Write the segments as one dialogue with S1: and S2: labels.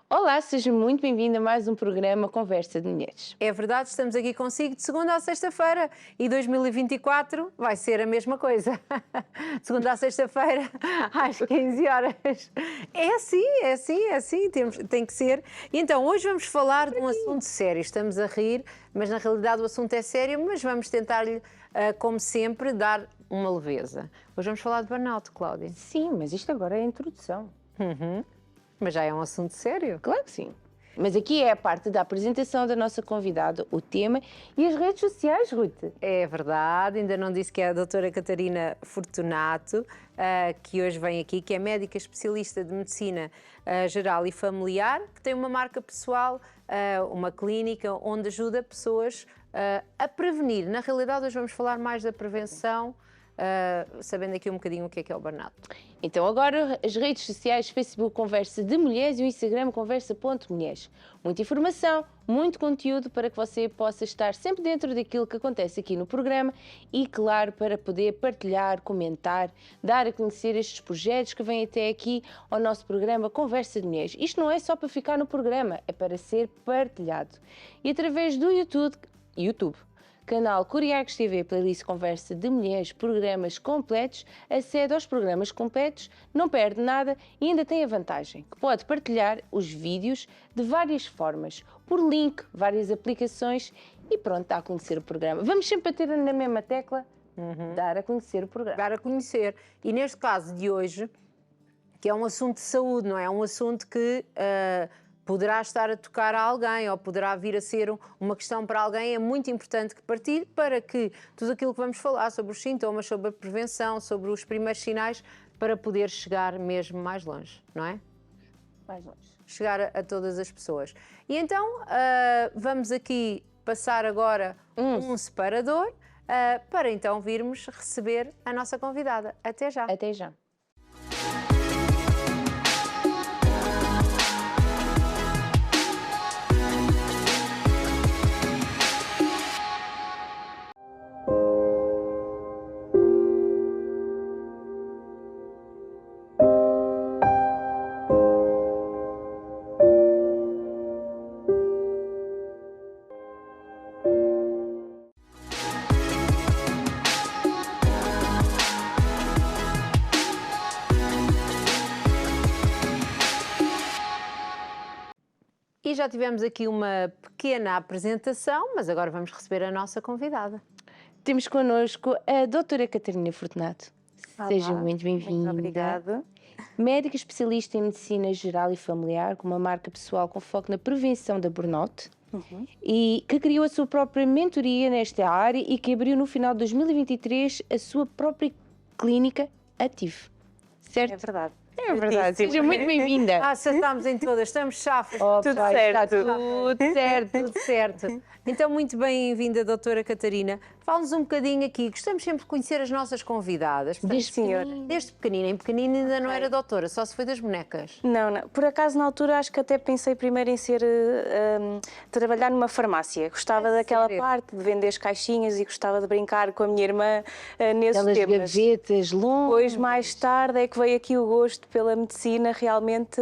S1: Olá, seja muito bem-vindo a mais um programa Conversa de Mulheres.
S2: É verdade, estamos aqui consigo de segunda a sexta-feira e 2024 vai ser a mesma coisa. De segunda a sexta-feira, às 15 horas. É assim, tem que ser. E então, hoje vamos falar de um assunto sério. Estamos a rir, mas na realidade o assunto é sério, mas vamos tentar-lhe, como sempre, dar uma leveza. Hoje vamos falar de burnout, Cláudia.
S1: Sim, mas isto agora é a introdução.
S2: Mas já é um assunto sério.
S1: Claro que sim. Mas aqui é a parte da apresentação da nossa convidada, o tema e as redes sociais, Ruth.
S2: É verdade, ainda não disse que é a doutora Catarina Fortunato, que hoje vem aqui, que é médica especialista de medicina geral e familiar, que tem uma marca pessoal, uma clínica onde ajuda pessoas a prevenir. Na realidade, hoje vamos falar mais da prevenção, sabendo aqui um bocadinho o que é o burnout.
S1: Então agora as redes sociais, Facebook Conversa de Mulheres e o Instagram Conversa.mulheres. Muita informação, muito conteúdo para que você possa estar sempre dentro daquilo que acontece aqui no programa e, claro, para poder partilhar, comentar, dar a conhecer estes projetos que vêm até aqui ao nosso programa Conversa de Mulheres. Isto não é só para ficar no programa, é para ser partilhado. E através do YouTube, canal Curiacos TV, playlist Conversa de Mulheres, programas completos, acede aos programas completos, não perde nada e ainda tem a vantagem que pode partilhar os vídeos de várias formas, por link, várias aplicações e pronto, dá a conhecer o programa. Vamos sempre bater na mesma tecla, dar a conhecer o programa.
S2: Dar a conhecer. E neste caso de hoje, que é um assunto de saúde, não é? É um assunto que poderá estar a tocar a alguém ou poderá vir a ser uma questão para alguém, é muito importante que partilhe para que tudo aquilo que vamos falar sobre os sintomas, sobre a prevenção, sobre os primeiros sinais, para poder chegar mesmo mais longe, não é?
S1: Mais longe.
S2: Chegar a todas as pessoas. E então, vamos aqui passar agora um separador para então virmos receber a nossa convidada. Até já.
S1: Até já.
S2: E já tivemos aqui uma pequena apresentação, mas agora vamos receber a nossa convidada.
S1: Temos connosco a doutora Catarina Fortunato.
S3: Olá,
S1: Seja muito bem-vinda.
S3: muito obrigada.
S1: Médica especialista em medicina geral e familiar, com uma marca pessoal com foco na prevenção da burnout, e que criou a sua própria mentoria nesta área e que abriu no final de 2023 a sua própria clínica Ative. Certo?
S3: É verdade.
S1: É verdade. Seja muito bem-vinda.
S2: Acertámos em todas, estamos chafas.
S3: Tudo certo.
S1: Está tudo certo.
S2: Tudo certo. Então, muito bem-vinda, doutora Catarina. Fala-nos um bocadinho aqui, gostamos sempre de conhecer as nossas convidadas. Portanto,
S1: Desde
S3: senhora.
S2: Desde pequenina, em pequenina ainda não era doutora, só se foi das bonecas.
S3: Não. Por acaso, na altura, acho que até pensei primeiro em trabalhar numa farmácia. Gostava daquela
S2: sério?
S3: parte de vender as caixinhas e gostava de brincar com a minha irmã nesses
S1: Aquelas
S3: temas.
S1: gavetas longas.
S3: Depois, mais tarde, é que veio aqui o gosto pela medicina, realmente,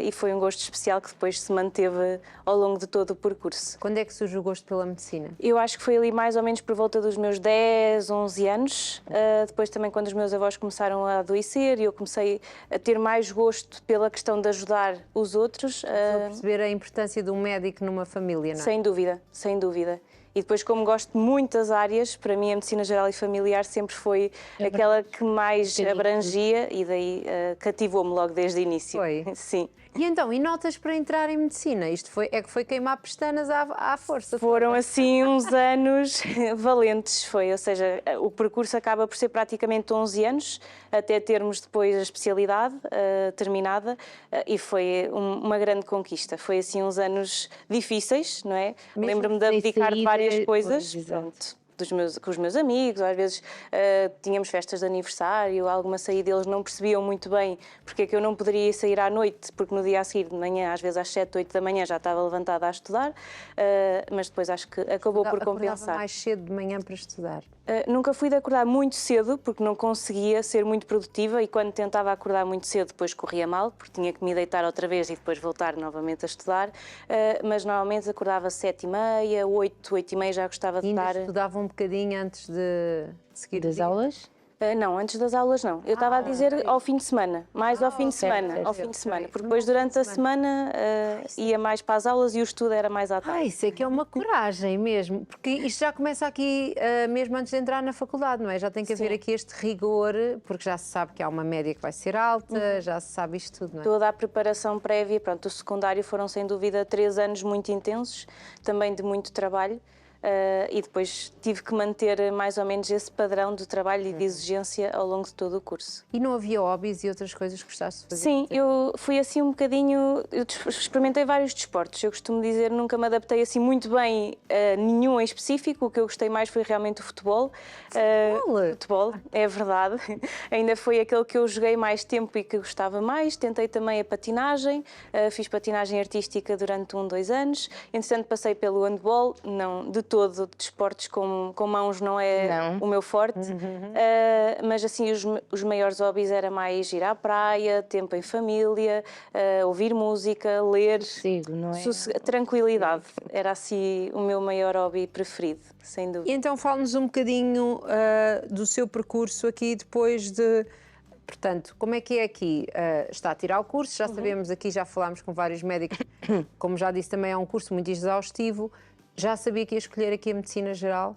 S3: e foi um gosto especial que depois se manteve ao longo de todo o percurso.
S2: Quando é que surge o gosto pela medicina?
S3: Eu acho que foi ali mais ou menos por volta dos meus 10, 11 anos. Depois também quando os meus avós começaram a adoecer e eu comecei a ter mais gosto pela questão de ajudar os outros.
S2: Estou a perceber a importância de um médico numa família, não é?
S3: Sem dúvida, sem dúvida. E depois, como gosto de muitas áreas, para mim a medicina geral e familiar sempre foi aquela que mais abrangia e daí cativou-me logo desde o início.
S2: Foi?
S3: Sim.
S2: E então, e notas para entrar em medicina? Isto foi queimar pestanas à força.
S3: Foram assim uns anos valentes, foi, ou seja, o percurso acaba por ser praticamente 11 anos, até termos depois a especialidade terminada, e foi uma grande conquista. Foi assim uns anos difíceis, não é? Lembro-me de abdicar de várias coisas. Pronto. Com os meus amigos, às vezes tínhamos festas de aniversário, alguma saída, eles não percebiam muito bem porque é que eu não poderia sair à noite, porque no dia a seguir de manhã, às vezes às 7, 8 da manhã já estava levantada a estudar, mas depois acho que acabou por compensar.
S2: Acordava mais cedo de manhã para estudar.
S3: Nunca fui de acordar muito cedo, porque não conseguia ser muito produtiva e quando tentava acordar muito cedo depois corria mal, porque tinha que me deitar outra vez e depois voltar novamente a estudar, mas normalmente acordava 7h30, 8h30 já gostava de
S2: E ainda
S3: estar...
S2: estudava um bocadinho antes de seguir
S1: Das aulas?
S3: Não, antes das aulas não. Eu estava a dizer ao fim de semana, mais ao fim de semana,
S1: certo,
S3: ao fim de semana,
S2: ok.
S3: porque depois durante a semana ia mais para as aulas e o estudo era mais à tarde.
S2: Isso é que é uma coragem mesmo, porque isto já começa aqui mesmo antes de entrar na faculdade, não é? Já tem que haver
S3: Sim.
S2: aqui este rigor, porque já se sabe que há uma média que vai ser alta, já se sabe isto tudo, não é?
S3: Toda a preparação prévia, pronto, o secundário foram sem dúvida 3 anos muito intensos, também de muito trabalho. E depois tive que manter mais ou menos esse padrão de trabalho e de exigência ao longo de todo o curso.
S2: E não havia hobbies e outras coisas que gostaste de fazer?
S3: Sim, eu fui assim um bocadinho. Eu experimentei vários desportos. Eu costumo dizer, nunca me adaptei assim muito bem a nenhum em específico. O que eu gostei mais foi realmente o futebol. Futebol, é verdade. Ainda foi aquele que eu joguei mais tempo e que gostava mais. Tentei também a patinagem. Fiz patinagem artística durante 2 anos. Entretanto, passei pelo handball. Não, de todo, desportos com mãos não é o meu forte. Mas assim, os maiores hobbies era mais ir à praia, tempo em família, ouvir música, ler.
S1: Sigo, não é?
S3: Tranquilidade. Era assim o meu maior hobby preferido, sem dúvida.
S2: E então fala-nos um bocadinho do seu percurso aqui depois de... Portanto, como é que é aqui? Está a tirar o curso, já sabemos aqui, já falámos com vários médicos, como já disse também é um curso muito exaustivo. Já sabia que ia escolher aqui a medicina geral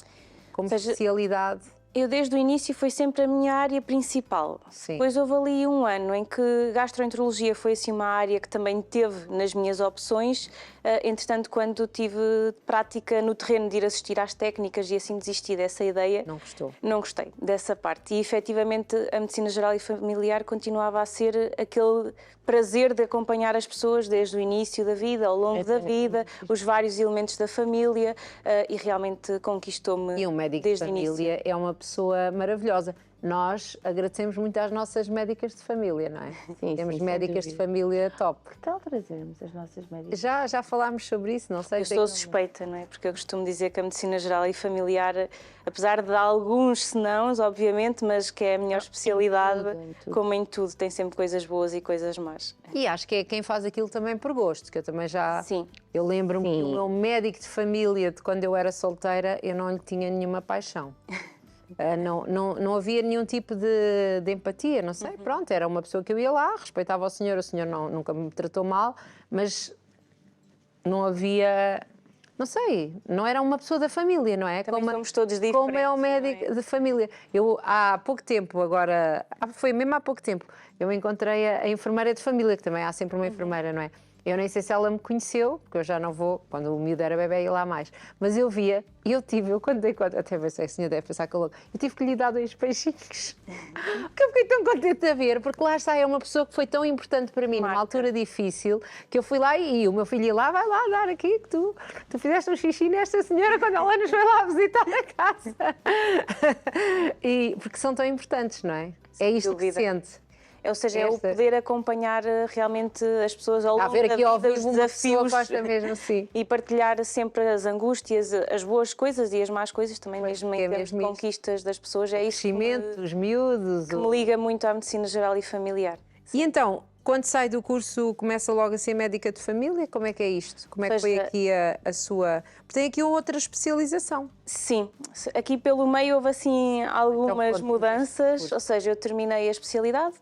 S2: como especialidade?
S3: Eu desde o início foi sempre a minha área principal.
S2: Sim.
S3: Depois houve ali um ano em que gastroenterologia foi assim uma área que também teve nas minhas opções. Entretanto, quando tive prática no terreno de ir assistir às técnicas e assim desisti dessa ideia.
S2: Não gostou?
S3: Não gostei dessa parte. E efetivamente a medicina geral e familiar continuava a ser aquele prazer de acompanhar as pessoas desde o início da vida, ao longo da vida, os vários elementos da família e realmente conquistou-me.
S2: E um médico de família é uma pessoa maravilhosa. Nós agradecemos muito às nossas médicas de família, não é?
S1: Sim,
S2: Temos
S1: sim,
S2: médicas de família top.
S1: Que tal trazermos as nossas médicas?
S2: Já falámos sobre isso, não sei.
S3: Eu sou suspeita, não é? Porque eu costumo dizer que a medicina geral e familiar, apesar de alguns senãos, obviamente, mas que é a melhor especialidade,
S1: em tudo.
S3: como em tudo, tem sempre coisas boas e coisas más.
S2: E acho que é quem faz aquilo também por gosto, que eu também já...
S3: Sim.
S2: Eu lembro-me que o meu médico de família, de quando eu era solteira, eu não lhe tinha nenhuma paixão. Não havia nenhum tipo de empatia, não sei, pronto, era uma pessoa que eu ia lá, respeitava o senhor nunca me tratou mal, mas não havia, não sei, não era uma pessoa da família, não é?
S3: Também somos todos diferentes.
S2: Como é o médico de família. Eu, há pouco tempo, agora, foi mesmo há pouco tempo, eu encontrei a enfermeira de família, que também há sempre uma enfermeira, não é? Eu nem sei se ela me conheceu, porque eu já não vou, quando o miúdo era bebê, ia lá mais. Mas eu via, e eu quando dei conta, até pensei, a senhora deve pensar que eu louco, eu tive que lhe dar 2 peixinhos. Porque eu fiquei tão contente a ver, porque lá está, é uma pessoa que foi tão importante para mim, numa altura difícil, que eu fui lá e o meu filho ia lá, vai lá dar aqui, que tu fizeste um xixi nesta senhora quando ela nos foi lá visitar a casa. Porque são tão importantes, não é? É isto que se sente.
S3: Ou seja, é o poder acompanhar realmente as pessoas ao longo
S2: ver
S3: da
S2: aqui ao
S3: vida, os
S2: vivo
S3: desafios
S2: mesmo, sim.
S3: e partilhar sempre as angústias, as boas coisas e as más coisas também, mesmo em termos de conquistas das pessoas. É isso
S2: crescimento, os miúdos.
S3: Que me liga muito à medicina geral e familiar.
S2: E então, quando sai do curso, começa logo a ser médica de família? Como é que é isto? Como é que foi aqui a sua... Tem aqui outra especialização.
S3: Sim, aqui pelo meio houve assim algumas mudanças, ou seja, eu terminei a especialidade,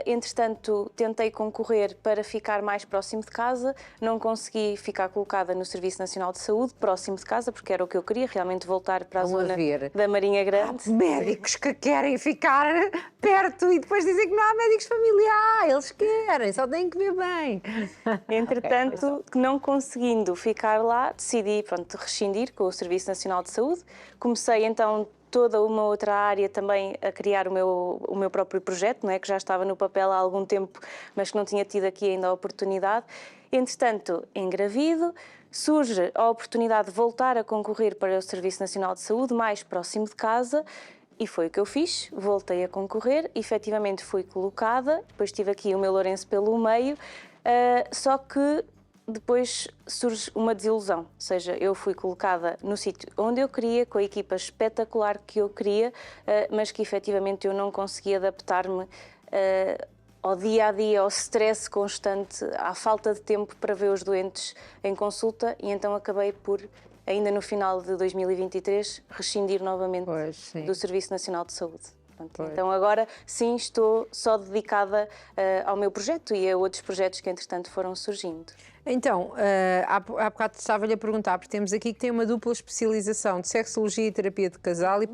S3: entretanto tentei concorrer para ficar mais próximo de casa, não consegui ficar colocada no Serviço Nacional de Saúde, próximo de casa, porque era o que eu queria, realmente voltar para a zona da Marinha Grande.
S2: Médicos que querem ficar perto e depois dizem que não há médicos familiares, eles querem, só têm que ver bem.
S3: Entretanto, não conseguindo ficar lá, decidi, rescindir com o Serviço Nacional de Saúde. Comecei então toda uma outra área também a criar o meu próprio projeto, não é? Que já estava no papel há algum tempo, mas que não tinha tido aqui ainda a oportunidade. Entretanto, engravido, surge a oportunidade de voltar a concorrer para o Serviço Nacional de Saúde, mais próximo de casa, e foi o que eu fiz, voltei a concorrer, efetivamente fui colocada, depois tive aqui o meu Lourenço pelo meio, só que depois surge uma desilusão, ou seja, eu fui colocada no sítio onde eu queria, com a equipa espetacular que eu queria, mas que efetivamente eu não conseguia adaptar-me ao dia-a-dia, ao stress constante, à falta de tempo para ver os doentes em consulta, e então acabei por, ainda no final de 2023, rescindir novamente do Serviço Nacional de Saúde. Então agora sim estou só dedicada ao meu projeto e a outros projetos que entretanto foram surgindo.
S2: Então, há bocado estava-lhe a perguntar, porque temos aqui que tem uma dupla especialização de sexologia e terapia de casal e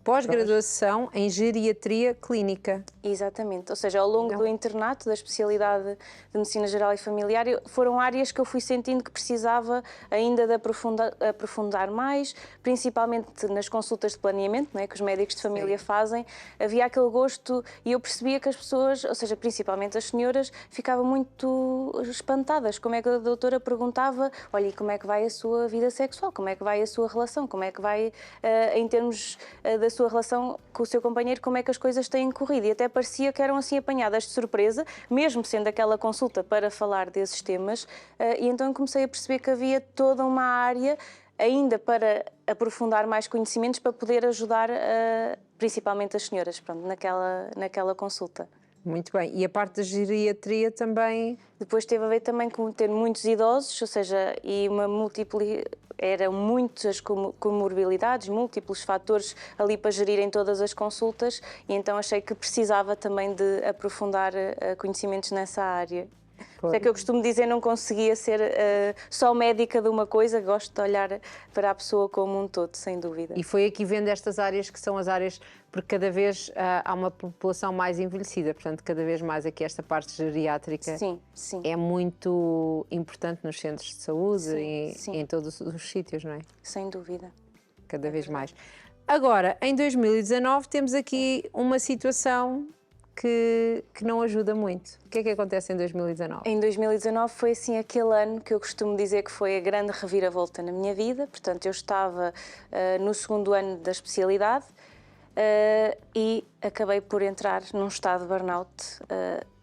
S2: pós-graduação em geriatria clínica.
S3: Exatamente, ou seja, ao longo do internato da especialidade de Medicina Geral e Familiar foram áreas que eu fui sentindo que precisava ainda de aprofundar mais, principalmente nas consultas de planeamento, não é, que os médicos de família fazem. Havia aquele gosto e eu percebia que as pessoas, ou seja, principalmente as senhoras, ficavam muito espantadas. Como é que a doutora perguntava, olha, e como é que vai a sua vida sexual, como é que vai a sua relação, como é que vai em termos da sua relação com o seu companheiro, como é que as coisas têm corrido, e até parecia que eram assim apanhadas de surpresa, mesmo sendo aquela consulta para falar desses temas, e então comecei a perceber que havia toda uma área ainda para aprofundar mais conhecimentos para poder ajudar principalmente as senhoras, pronto, naquela consulta.
S2: Muito bem. E a parte da geriatria também?
S3: Depois teve a ver também com ter muitos idosos, ou seja, e eram muitas comorbilidades, múltiplos fatores ali para gerirem todas as consultas, e então achei que precisava também de aprofundar conhecimentos nessa área. É que eu costumo dizer, não conseguia ser só médica de uma coisa, gosto de olhar para a pessoa como um todo, sem dúvida.
S2: E foi aqui vendo estas áreas que são as áreas, porque cada vez há uma população mais envelhecida, portanto cada vez mais aqui esta parte geriátrica é muito importante nos centros de saúde e em todos os sítios, não é?
S3: Sem dúvida.
S2: Cada vez mais. Agora, em 2019 temos aqui uma situação que não ajuda muito. O que é que acontece em 2019?
S3: Em 2019 foi assim aquele ano que eu costumo dizer que foi a grande reviravolta na minha vida. Portanto, eu estava no segundo ano da especialidade e acabei por entrar num estado de burnout.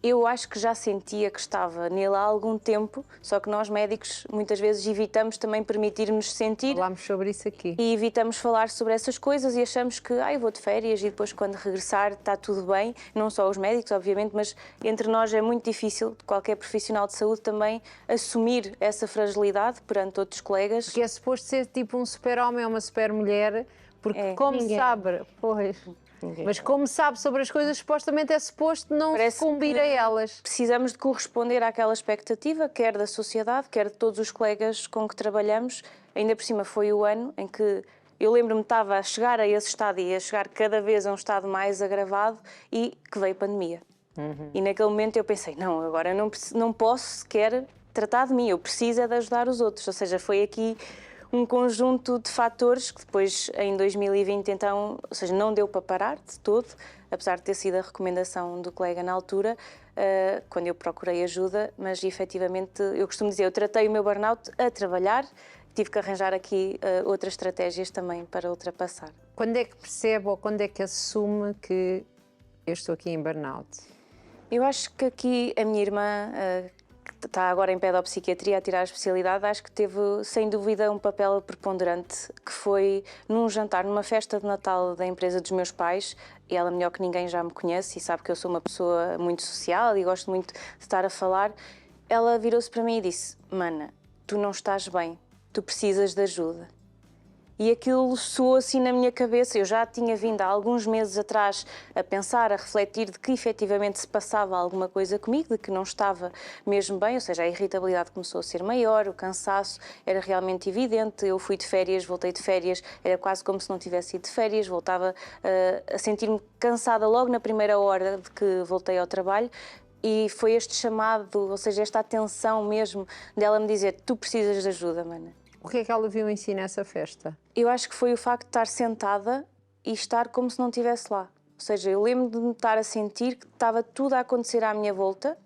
S3: Eu acho que já sentia que estava nele há algum tempo, só que nós médicos muitas vezes evitamos também permitir-nos sentir.
S2: Falámos sobre isso aqui.
S3: E evitamos falar sobre essas coisas e achamos que eu vou de férias e depois quando regressar está tudo bem. Não só os médicos, obviamente, mas entre nós é muito difícil, qualquer profissional de saúde também, assumir essa fragilidade perante outros colegas.
S2: Porque é suposto ser tipo um super-homem ou uma super-mulher, porque como sabe... Mas como sabe sobre as coisas, supostamente é suposto não sucumbir a elas.
S3: Precisamos de corresponder àquela expectativa, quer da sociedade, quer de todos os colegas com que trabalhamos. Ainda por cima foi o ano em que eu lembro-me que estava a chegar a esse estado e a chegar cada vez a um estado mais agravado e que veio a pandemia. E naquele momento eu pensei, não, agora não posso sequer tratar de mim, eu preciso é de ajudar os outros. Ou seja, foi aqui um conjunto de fatores que depois, em 2020, então, ou seja, não deu para parar de todo, apesar de ter sido a recomendação do colega na altura, quando eu procurei ajuda, mas efetivamente, eu costumo dizer, eu tratei o meu burnout a trabalhar, tive que arranjar aqui outras estratégias também para ultrapassar.
S2: Quando é que percebe ou quando é que assume que eu estou aqui em burnout?
S3: Eu acho que aqui a minha irmã, que está agora em pedopsiquiatria a tirar a especialidade, acho que teve, sem dúvida, um papel preponderante, que foi num jantar, numa festa de Natal da empresa dos meus pais, e ela melhor que ninguém já me conhece e sabe que eu sou uma pessoa muito social e gosto muito de estar a falar. Ela virou-se para mim e disse, Mana, tu não estás bem, tu precisas de ajuda. E aquilo soou assim na minha cabeça. Eu já tinha vindo há alguns meses atrás a pensar, a refletir de que efetivamente se passava alguma coisa comigo, de que não estava mesmo bem, ou seja, a irritabilidade começou a ser maior, o cansaço era realmente evidente. Eu fui de férias, voltei de férias, era quase como se não tivesse ido de férias, voltava a sentir-me cansada logo na primeira hora de que voltei ao trabalho. E foi este chamado, ou seja, esta atenção mesmo dela me dizer, tu precisas de ajuda, Mana.
S2: O que é que ela viu em si nessa festa?
S3: Eu acho que foi o facto de estar sentada e estar como se não estivesse lá. Ou seja, eu lembro de me estar a sentir que estava tudo a acontecer à minha volta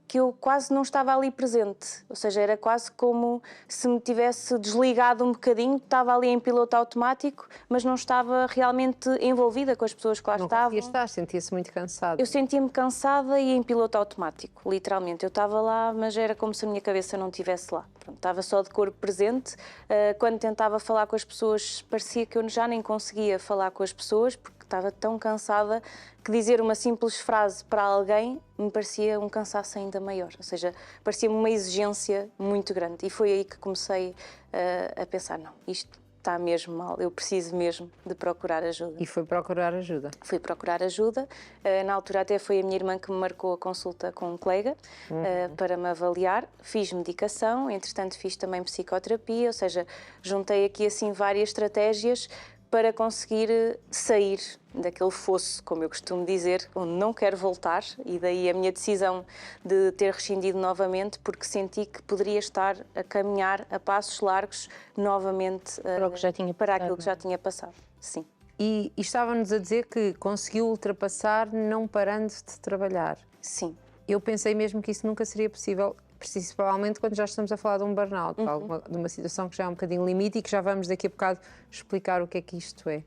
S3: que eu quase não estava ali presente, ou seja, era quase como se me tivesse desligado um bocadinho, estava ali em piloto automático, mas não estava realmente envolvida com as pessoas que lá estavam.
S2: Não conseguia estar, sentia-se muito cansada.
S3: Eu sentia-me cansada e em piloto automático, literalmente. Eu estava lá, mas era como se a minha cabeça não estivesse lá. Pronto, estava só de corpo presente. Quando tentava falar com as pessoas, parecia que eu já nem conseguia falar com as pessoas, porque estava tão cansada que dizer uma simples frase para alguém me parecia um cansaço ainda maior. Ou seja, parecia-me uma exigência muito grande. E foi aí que comecei a pensar, não, isto está mesmo mal, eu preciso mesmo de procurar ajuda.
S2: E foi procurar ajuda?
S3: Fui procurar ajuda. Na altura até foi a minha irmã que me marcou a consulta com um colega para me avaliar. Fiz medicação, entretanto fiz também psicoterapia, ou seja, juntei aqui assim várias estratégias para conseguir sair daquele fosso, como eu costumo dizer, onde não quero voltar, e daí a minha decisão de ter rescindido novamente, porque senti que poderia estar a caminhar a passos largos novamente
S1: Para o que já tinha
S3: para
S1: passado,
S3: aquilo que já tinha passado. Sim.
S2: E estava-nos a dizer que conseguiu ultrapassar não parando de trabalhar.
S3: Sim.
S2: Eu pensei mesmo que isso nunca seria possível, principalmente quando já estamos a falar de um burnout, de uma situação que já é um bocadinho limite e que já vamos daqui a bocado explicar o que é que isto é.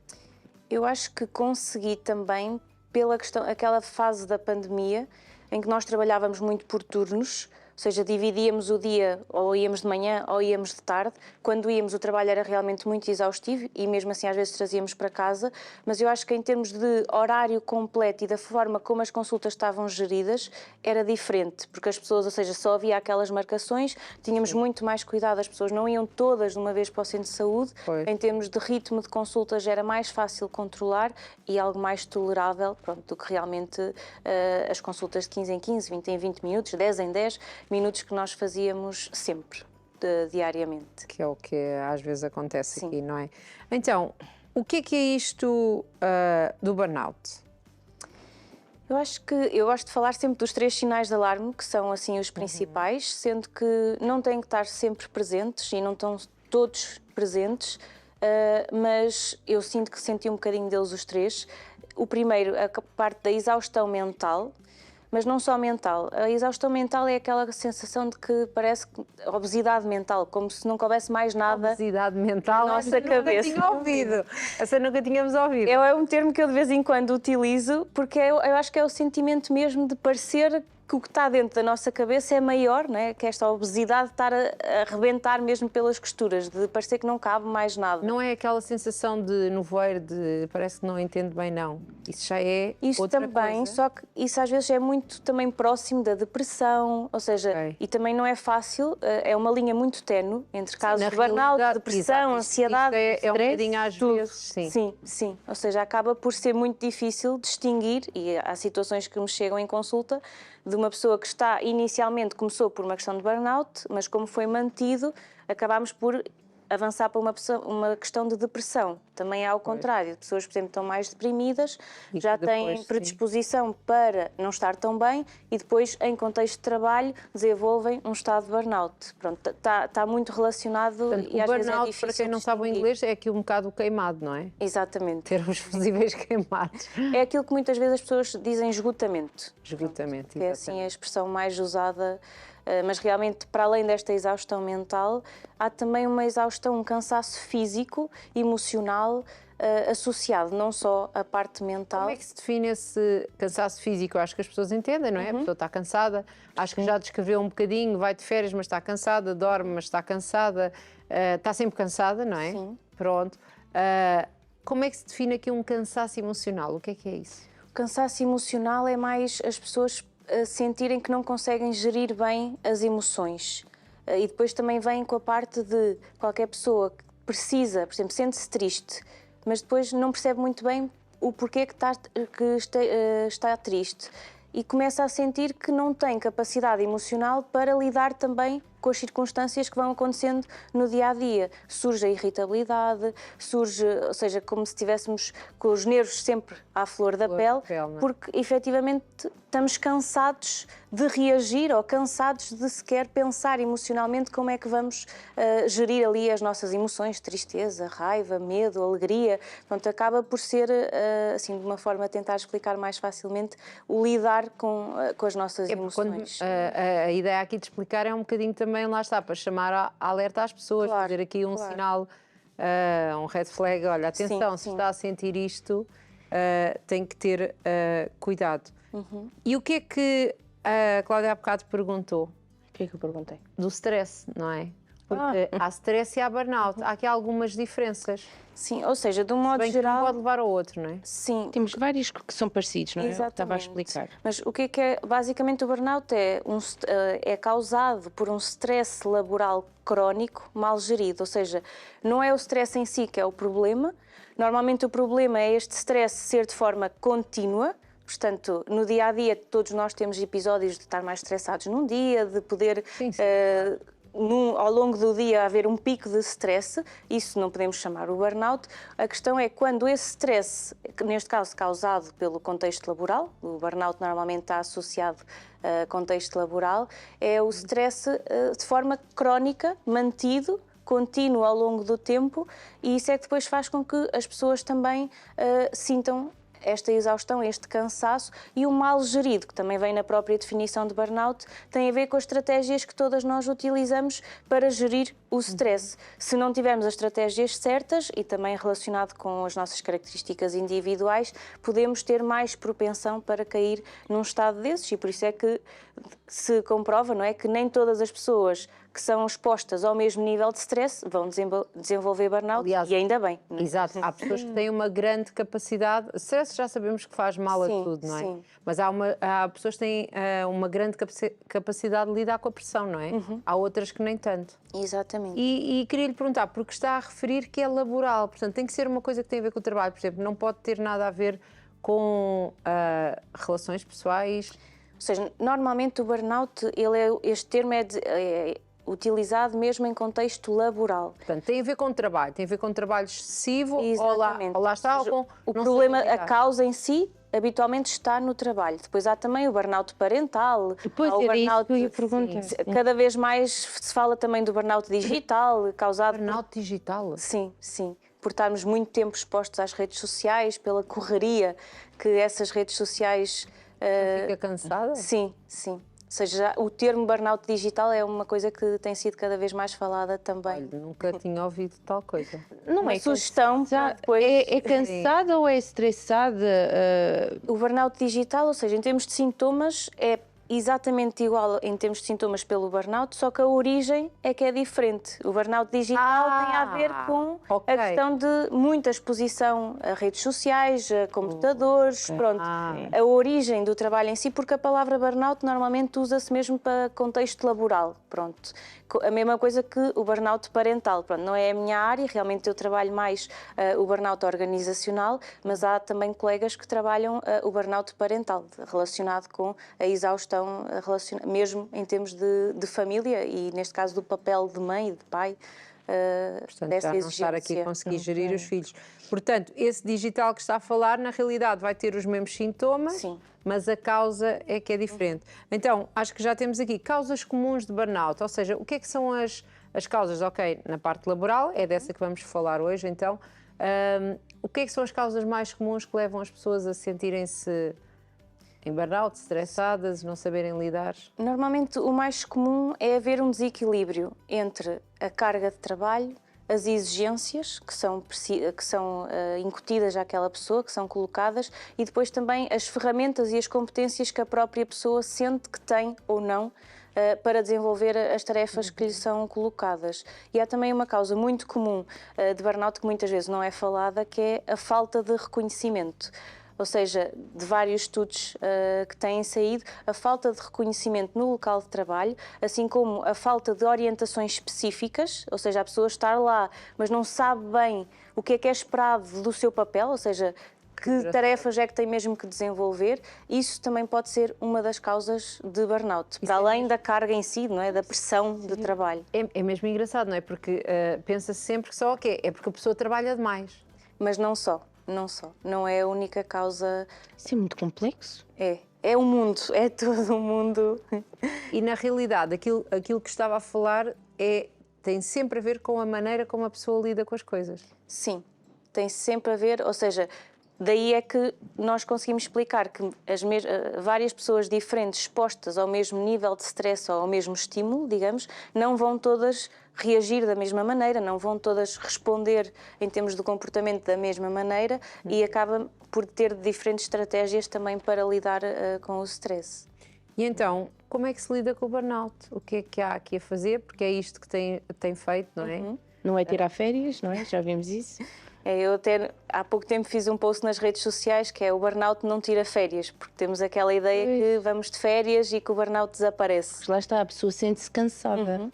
S3: Eu acho que consegui também pela questão, aquela fase da pandemia em que nós trabalhávamos muito por turnos, ou seja, dividíamos o dia, ou íamos de manhã ou íamos de tarde. Quando íamos, o trabalho era realmente muito exaustivo e mesmo assim às vezes trazíamos para casa, mas eu acho que em termos de horário completo e da forma como as consultas estavam geridas, era diferente, porque as pessoas, ou seja, só havia aquelas marcações, tínhamos muito mais cuidado, as pessoas não iam todas de uma vez para o centro de saúde.
S2: Pois.
S3: Em termos de ritmo de consultas era mais fácil controlar e algo mais tolerável, pronto, do que realmente as consultas de 15 em 15, 20 em 20 minutos, 10 em 10 minutos que nós fazíamos sempre, diariamente.
S2: Que é o que às vezes acontece
S3: Sim.
S2: aqui, não é? Então, o que é isto do burnout?
S3: Eu gosto de falar sempre dos 3 sinais de alarme, que são assim os principais, sendo que não têm que estar sempre presentes e não estão todos presentes, mas eu sinto que senti um bocadinho deles os 3. O primeiro, a parte da exaustão mental, mas não só mental. A exaustão mental é aquela sensação de que parece obesidade mental, como se nunca houvesse mais nada.
S2: Obesidade mental?
S3: Na nossa
S2: Essa nunca
S3: cabeça.
S2: tinha ouvido. Essa nunca tínhamos ouvido.
S3: É um termo que eu de vez em quando utilizo, porque eu acho que é o sentimento mesmo de parecer que o que está dentro da nossa cabeça é maior, não é? Que esta obesidade de estar a arrebentar mesmo pelas costuras, de parecer que não cabe mais nada.
S2: Não é aquela sensação de nevoeiro, de parece que não entendo bem, não. Isso já é
S3: Isso
S2: outra
S3: também,
S2: coisa.
S3: só que isso às vezes é muito também próximo da depressão, ou seja,
S2: Ok.
S3: e também não é fácil, é uma linha muito ténue entre casos
S2: Na
S3: de burnout,
S2: realidade,
S3: depressão,
S2: exato,
S3: ansiedade,
S2: isto é um
S3: stress,
S2: bocadinho às
S3: tudo.
S2: vezes, sim.
S3: Sim, sim. Ou seja, acaba por ser muito difícil distinguir, e há situações que me chegam em consulta, de uma pessoa que está, inicialmente começou por uma questão de burnout, mas como foi mantido, acabámos por avançar para uma questão de depressão. Também há o contrário, pessoas, por exemplo, estão mais deprimidas,
S2: E
S3: já
S2: que depois,
S3: têm
S2: sim.
S3: predisposição para não estar tão bem e depois, em contexto de trabalho, desenvolvem um estado de burnout. Pronto, está muito relacionado.
S2: Portanto,
S3: e
S2: o
S3: às vezes é
S2: burnout,
S3: difícil
S2: para quem não sabe o
S3: distinguir.
S2: inglês, é aqui um bocado o queimado, não é?
S3: Exatamente.
S2: Ter os fusíveis queimados.
S3: É aquilo que muitas vezes as pessoas dizem esgotamento.
S2: Esgotamento,
S3: Que é assim
S2: exatamente.
S3: a expressão mais usada, mas realmente, para além desta exaustão mental, há também uma exaustão, um cansaço físico, emocional, associado não só à parte mental.
S2: Como é que se define esse cansaço físico? Eu acho que as pessoas entendem, não é? A pessoa está cansada, acho que já descreveu um bocadinho, vai de férias, mas está cansada, dorme, mas está cansada, está sempre cansada, não é?
S3: Sim.
S2: Pronto. Como é que se define aqui um cansaço emocional? O que é isso?
S3: O cansaço emocional é mais as pessoas sentirem que não conseguem gerir bem as emoções. E depois também vem com a parte de qualquer pessoa que precisa, por exemplo, sente-se triste, mas depois não percebe muito bem o porquê que está triste. E começa a sentir que não tem capacidade emocional para lidar também com as circunstâncias que vão acontecendo no dia-a-dia. Surge a irritabilidade, surge, ou seja, como se estivéssemos com os nervos sempre à flor da pele, porque efetivamente estamos cansados de reagir ou cansados de sequer pensar emocionalmente como é que vamos gerir ali as nossas emoções, tristeza, raiva, medo, alegria. Portanto, acaba por ser, assim, de uma forma a tentar explicar mais facilmente, o lidar com as nossas emoções.
S2: A ideia aqui de explicar é um bocadinho também, lá está, para chamar a alerta às pessoas,
S3: Claro,
S2: fazer aqui um
S3: claro.
S2: sinal, um red flag, olha, atenção, se
S3: sim.
S2: está a sentir isto, tem que ter cuidado. E o que é que a Cláudia há bocado perguntou?
S1: O que é que eu perguntei?
S2: Do stress, não é? Porque há stress e há burnout. Há aqui algumas diferenças.
S3: Sim, ou seja, de um modo
S2: Bem que
S3: geral...
S2: um pode levar ao outro, não é?
S3: Sim.
S1: Temos vários que são parecidos, não é?
S3: Exatamente.
S1: Estava a explicar.
S3: Mas o que é basicamente o burnout é causado por um stress laboral crónico mal gerido, ou seja, não é o stress em si que é o problema, normalmente o problema é este stress ser de forma contínua. Portanto, no dia-a-dia todos nós temos episódios de estar mais estressados num dia, de poder...
S2: Sim.
S3: Ao longo do dia haver um pico de stress, isso não podemos chamar o burnout. A questão é quando esse stress, neste caso causado pelo contexto laboral, o burnout normalmente está associado a contexto laboral, é o stress de forma crónica, mantido, contínuo ao longo do tempo, e isso é que depois faz com que as pessoas também sintam esta exaustão, este cansaço, e o mal gerido, que também vem na própria definição de burnout, tem a ver com as estratégias que todas nós utilizamos para gerir o stress. Se não tivermos as estratégias certas, e também relacionado com as nossas características individuais, podemos ter mais propensão para cair num estado desses, e por isso é que se comprova, não é, que nem todas as pessoas que são expostas ao mesmo nível de stress vão desenvolver burnout.
S2: Aliás,
S3: e ainda bem. Não é?
S2: Exato, há pessoas que têm uma grande capacidade, stress já sabemos que faz mal a tudo, não é?
S3: Sim.
S2: Mas há pessoas que têm uma grande capacidade de lidar com a pressão, não é? Há outras que nem tanto.
S3: Exatamente.
S2: E queria lhe perguntar, porque está a referir que é laboral, portanto tem que ser uma coisa que tem a ver com o trabalho, por exemplo, não pode ter nada a ver com relações pessoais.
S3: Ou seja, normalmente o burnout, este termo é utilizado mesmo em contexto laboral.
S2: Portanto, tem a ver com o trabalho, tem a ver com trabalho excessivo,
S3: Exatamente.
S2: ou lá está,
S3: Ou seja,
S2: ou com
S3: o
S2: não
S3: problema,
S2: saber
S3: a
S2: lidar.
S3: causa em si, habitualmente está no trabalho. Depois há também o burnout parental.
S1: Depois
S3: há o
S1: era isso
S3: burnout,
S1: que eu ia perguntar.
S3: Cada vez mais se fala também do burnout digital, causado
S2: Burnout digital.
S3: Sim, sim. Por estarmos muito tempo expostos às redes sociais, pela correria que essas redes sociais...
S2: Fica cansada?
S3: Sim, sim. Ou seja, o termo burnout digital é uma coisa que tem sido cada vez mais falada também.
S2: Olha, nunca tinha ouvido tal coisa.
S1: Não
S3: Uma
S1: é
S3: sugestão para depois...
S1: É cansada ou é estressada?
S3: O burnout digital, ou seja, em termos de sintomas, é exatamente igual em termos de sintomas pelo burnout, só que a origem é que é diferente. O burnout digital tem a ver com a questão de muita exposição a redes sociais, a computadores, pronto. A origem do trabalho em si, porque a palavra burnout normalmente usa-se mesmo para contexto laboral, pronto. A mesma coisa que o burnout parental, pronto, não é a minha área, realmente eu trabalho mais o burnout organizacional, mas há também colegas que trabalham o burnout parental, relacionado com a exaustão, mesmo em termos de família e, neste caso, do papel de mãe e de pai.
S2: Portanto,
S3: dessa
S2: já não
S3: exigência.
S2: estar aqui a conseguir gerir os filhos. Portanto, esse digital que está a falar, na realidade, vai ter os mesmos sintomas,
S3: Sim.
S2: mas a causa é que é diferente. Então, acho que já temos aqui causas comuns de burnout, ou seja, o que é que são as causas? Ok, na parte laboral, é dessa que vamos falar hoje, então. O que é que são as causas mais comuns que levam as pessoas a sentirem-se em burnout, estressadas, não saberem lidar?
S3: Normalmente o mais comum é haver um desequilíbrio entre a carga de trabalho, as exigências que são incutidas àquela pessoa, que são colocadas, e depois também as ferramentas e as competências que a própria pessoa sente que tem ou não para desenvolver as tarefas que lhe são colocadas. E há também uma causa muito comum de burnout que muitas vezes não é falada, que é a falta de reconhecimento. Ou seja, de vários estudos que têm saído, a falta de reconhecimento no local de trabalho, assim como a falta de orientações específicas, ou seja, a pessoa estar lá, mas não sabe bem o que é esperado do seu papel, ou seja, que tarefas é que tem mesmo que desenvolver. Isso também pode ser uma das causas de burnout, para além da carga em si, não é? Da pressão de trabalho.
S2: É mesmo engraçado, não é? Porque pensa-se sempre que só é porque a pessoa trabalha demais.
S3: Mas não só. Não é a única causa.
S1: Isso é muito complexo.
S3: É o mundo, é todo o mundo.
S2: E na realidade, aquilo que estava a falar tem sempre a ver com a maneira como a pessoa lida com as coisas.
S3: Sim, tem sempre a ver, ou seja, daí é que nós conseguimos explicar que várias pessoas diferentes expostas ao mesmo nível de stress ou ao mesmo estímulo, digamos, não vão todas reagir da mesma maneira, não vão todas responder em termos de comportamento da mesma maneira e acaba por ter diferentes estratégias também para lidar com o stress.
S2: E então, como é que se lida com o burnout? O que é que há aqui a fazer? Porque é isto que tem feito, não é?
S1: Não é tirar férias, não é? Já vimos isso.
S3: Eu até há pouco tempo fiz um post nas redes sociais que é o burnout não tira férias, porque temos aquela ideia que vamos de férias e que o burnout desaparece.
S1: Mas lá está, a pessoa sente-se cansada.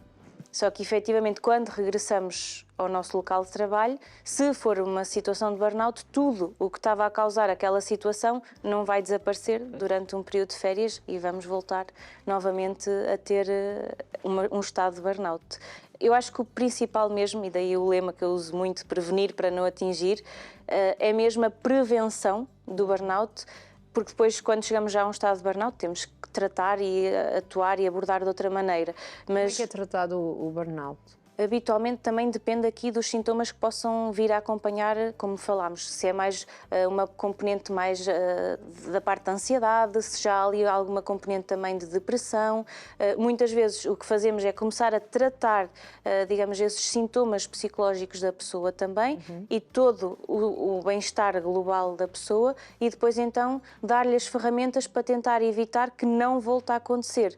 S3: Só que, efetivamente, quando regressamos ao nosso local de trabalho, se for uma situação de burnout, tudo o que estava a causar aquela situação não vai desaparecer durante um período de férias e vamos voltar novamente a ter um estado de burnout. Eu acho que o principal mesmo, e daí o lema que eu uso muito, prevenir para não atingir, é mesmo a prevenção do burnout, porque depois, quando chegamos já a um estado de burnout, temos que tratar e atuar e abordar de outra maneira.
S2: Como é que é tratado o burnout?
S3: Habitualmente também depende aqui dos sintomas que possam vir a acompanhar, como falámos, se é mais uma componente mais da parte da ansiedade, se já há ali alguma componente também de depressão. Muitas vezes o que fazemos é começar a tratar, digamos, esses sintomas psicológicos da pessoa também e todo o bem-estar global da pessoa e depois então dar-lhe as ferramentas para tentar evitar que não volte a acontecer.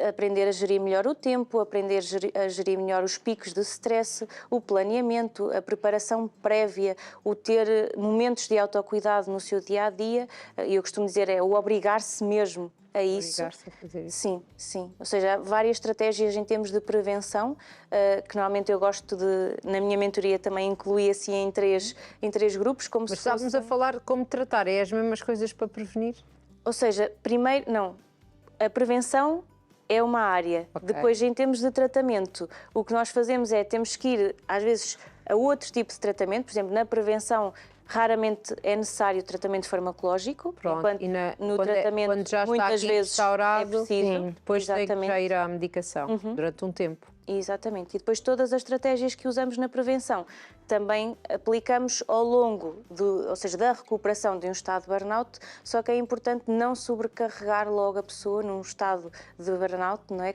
S3: Aprender a gerir melhor o tempo, aprender a gerir melhor os picos de stress, o planeamento, a preparação prévia, o ter momentos de autocuidado no seu dia-a-dia, e eu costumo dizer é o obrigar-se mesmo a isso.
S2: Obrigar-se a fazer isso.
S3: Sim, sim. Ou seja, há várias estratégias em termos de prevenção, que normalmente eu gosto de, na minha mentoria também incluí assim em três grupos. Como
S2: Mas estávamos a falar de como tratar, é as mesmas coisas para prevenir?
S3: Ou seja, primeiro, não, a prevenção é uma área.
S2: Okay.
S3: Depois, em termos de tratamento, o que nós fazemos é, temos que ir, às vezes, a outro tipo de tratamento. Por exemplo, na prevenção, raramente é necessário tratamento farmacológico.
S2: Pronto.
S3: Enquanto no tratamento,
S2: quando já está
S3: muitas
S2: aqui
S3: vezes
S2: instaurado,
S3: é preciso.
S2: depois tem que já ir à medicação durante um tempo.
S3: Exatamente. E depois todas as estratégias que usamos na prevenção também aplicamos ao longo ou seja, da recuperação de um estado de burnout, só que é importante não sobrecarregar logo a pessoa num estado de burnout, não é?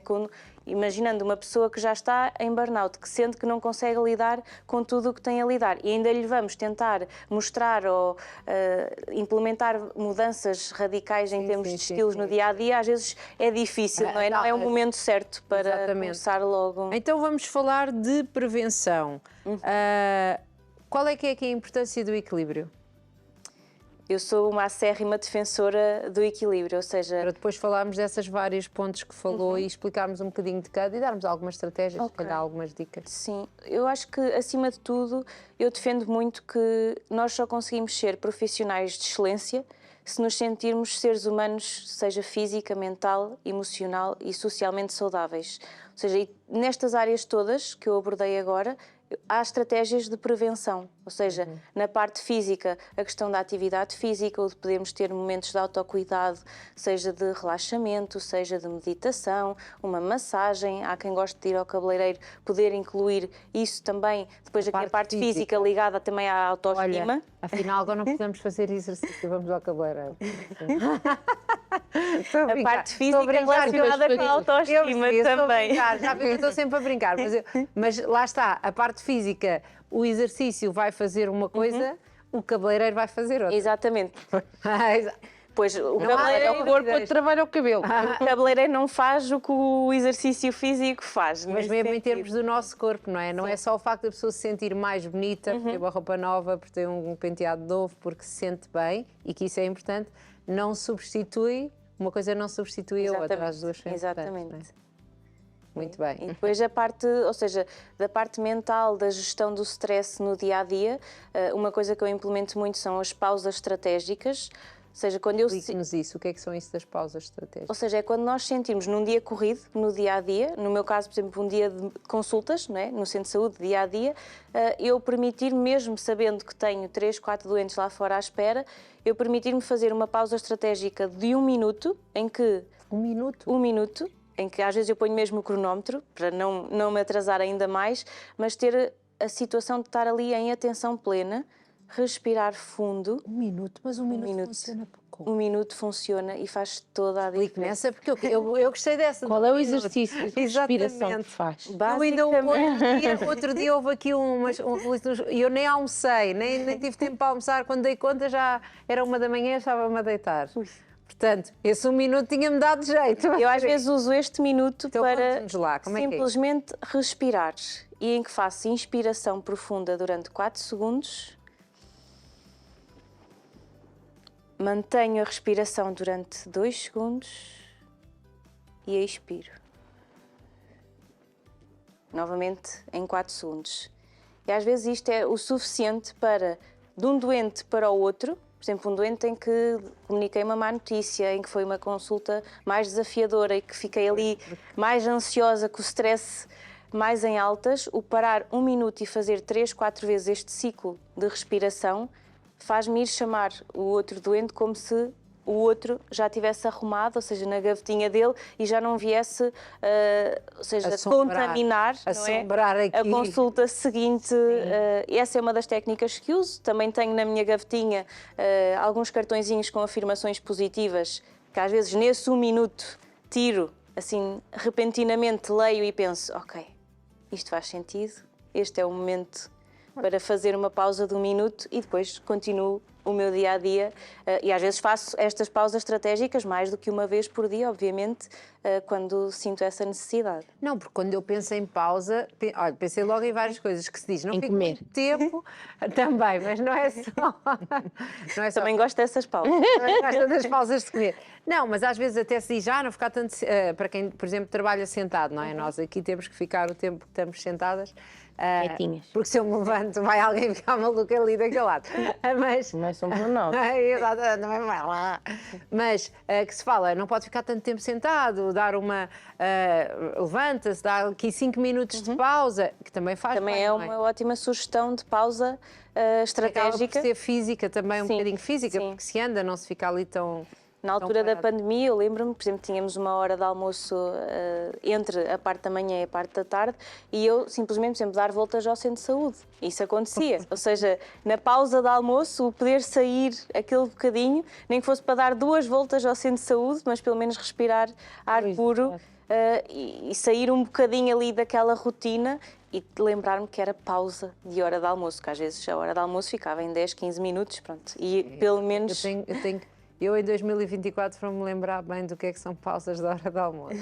S3: Imaginando uma pessoa que já está em burnout, que sente que não consegue lidar com tudo o que tem a lidar e ainda lhe vamos tentar mostrar ou implementar mudanças radicais em termos de estilos no dia-a-dia, às vezes é difícil, não é? Não é o momento certo para começar logo.
S2: Então vamos falar de prevenção. Qual é que é aqui a importância do equilíbrio?
S3: Eu sou uma acérrima defensora do equilíbrio, ou seja...
S2: Para depois falarmos dessas vários pontos que falou e explicarmos um bocadinho de cada e darmos algumas estratégias, se calhar algumas dicas.
S3: Sim, eu acho que, acima de tudo, eu defendo muito que nós só conseguimos ser profissionais de excelência se nos sentirmos seres humanos, seja física, mental, emocional e socialmente saudáveis. Ou seja, nestas áreas todas que eu abordei agora, há estratégias de prevenção, ou seja, na parte física, a questão da atividade física, ou de podermos ter momentos de autocuidado, seja de relaxamento, seja de meditação, uma massagem, há quem goste de ir ao cabeleireiro, poder incluir isso também, depois aqui a parte física ligada também à autoestima.
S2: Olha, afinal agora não precisamos fazer exercício, vamos ao cabeleireiro.
S3: A parte física relacionada com a autoestima também.
S2: Já vi que estou sempre a brincar, mas lá está, a parte física, o exercício vai fazer uma coisa, o cabeleireiro vai fazer outra.
S3: Exatamente. Pois o
S1: cabeleireiro é o corpo, outro trabalho é o cabelo.
S3: O cabeleireiro não faz o que o exercício físico faz.
S2: Mas mesmo em termos do nosso corpo, não é? Não é só o facto da pessoa se sentir mais bonita por ter uma roupa nova, por ter um penteado novo, porque se sente bem, e que isso é importante, não substitui, uma coisa não substitui a outra, as duas são importantes.
S3: Exatamente.
S2: Muito bem.
S3: E depois a parte, ou seja, da parte mental, da gestão do stress no dia-a-dia, uma coisa que eu implemento muito são as pausas estratégicas. Ou seja, quando eu...
S2: Explique-nos isso, o que é que são isso das pausas estratégicas?
S3: Ou seja, é quando nós sentimos num dia corrido, no dia-a-dia, no meu caso, por exemplo, um dia de consultas, não é? No centro de saúde, dia-a-dia, eu permitir, mesmo sabendo que tenho 3, 4 doentes lá fora à espera, eu permitir-me fazer uma pausa estratégica de 1 minuto, em que...
S2: 1 minuto?
S3: 1 minuto, em que às vezes eu ponho mesmo o cronómetro, para não me atrasar ainda mais, mas ter a situação de estar ali em atenção plena, respirar fundo.
S2: 1 minuto? Mas 1 minuto funciona pouco.
S3: 1 minuto funciona e faz toda a
S2: Explique
S3: diferença.
S2: nessa, porque eu gostei dessa.
S1: Qual é o exercício de respiração que
S2: Exatamente.
S1: faz?
S2: Eu ainda outro dia houve aqui e eu nem almocei, nem tive tempo para almoçar. Quando dei conta já era 1 da manhã e estava-me a deitar. Portanto, esse 1 minuto tinha-me dado jeito.
S3: Eu às vezes uso este minuto
S2: Então,
S3: para
S2: conte-nos lá, como é que é?
S3: simplesmente respirar, e em que faço inspiração profunda durante 4 segundos, mantenho a respiração durante 2 segundos e expiro. Novamente em 4 segundos. E às vezes isto é o suficiente para, de um doente para o outro, por exemplo, um doente em que comuniquei uma má notícia, em que foi uma consulta mais desafiadora e que fiquei ali mais ansiosa, com o stress mais em altas, o parar 1 minuto e fazer 3, 4 vezes este ciclo de respiração faz-me ir chamar o outro doente como se o outro já tivesse arrumado, ou seja, na gavetinha dele, e já não viesse, ou seja, contaminar, não é?
S2: Aqui.
S3: A consulta seguinte. Essa é uma das técnicas que uso. Também tenho na minha gavetinha alguns cartõezinhos com afirmações positivas, que às vezes nesse 1 minuto tiro, assim, repentinamente leio e penso, ok, isto faz sentido, este é o momento para fazer uma pausa de 1 minuto e depois continuo o meu dia-a-dia, e às vezes faço estas pausas estratégicas mais do que uma vez por dia, obviamente, quando sinto essa necessidade.
S2: Não, porque quando eu penso em pausa, olha, pensei logo em várias coisas que se diz. Não
S1: Em
S2: fico
S1: comer.
S2: muito tempo, também, mas não é só. Não é só.
S3: Também gosto dessas pausas.
S2: Também gosto das pausas de comer. Não, mas às vezes até se diz, não ficar tanto. Para quem, por exemplo, trabalha sentado, não é? Nós aqui temos que ficar o tempo que estamos sentadas.
S1: Quietinhas.
S2: Porque se eu me levanto, vai alguém ficar maluco ali daquele lado. Mas.
S1: Não somos nós.
S2: Exato, não vai lá. Mas que se fala, não pode ficar tanto tempo sentado, dar uma. Levanta-se, dá aqui 5 minutos de pausa, que também faz
S3: Também
S2: bem,
S3: é
S2: não
S3: uma ótima sugestão de pausa
S2: Acaba
S3: estratégica.
S2: por ser física também, um
S3: Sim,
S2: bocadinho física,
S3: sim.
S2: porque se anda, não se fica ali tão.
S3: Na altura da
S2: parado.
S3: pandemia, eu lembro-me, por exemplo, tínhamos uma hora de almoço entre a parte da manhã e a parte da tarde, e eu simplesmente, por exemplo, dar voltas ao centro de saúde. Isso acontecia. Ou seja, na pausa de almoço, o poder sair aquele bocadinho, nem que fosse para dar 2 voltas ao centro de saúde, mas pelo menos respirar ar puro e sair um bocadinho ali daquela rotina e lembrar-me que era pausa de hora de almoço, que às vezes a hora de almoço ficava em 10, 15 minutos, pronto. E pelo menos...
S2: Eu em 2024 vou-me lembrar bem do que é que são pausas da hora de almoço.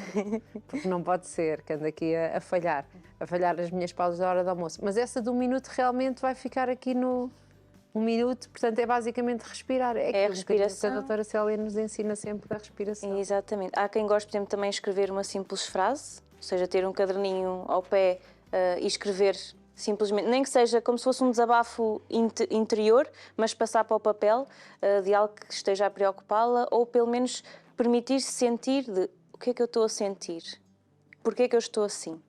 S2: Porque não pode ser que ando aqui a falhar as minhas pausas da hora de almoço. Mas essa de 1 minuto realmente vai ficar aqui no 1 minuto, portanto é basicamente respirar.
S3: É a respiração.
S2: Que a doutora Célia nos ensina sempre da respiração.
S3: Exatamente. Há quem goste, por exemplo, também de escrever uma simples frase, ou seja, ter um caderninho ao pé e escrever simplesmente, nem que seja como se fosse um desabafo interior, mas passar para o papel de algo que esteja a preocupá-la, ou pelo menos permitir-se sentir de o que é que eu estou a sentir, porque é que eu estou assim.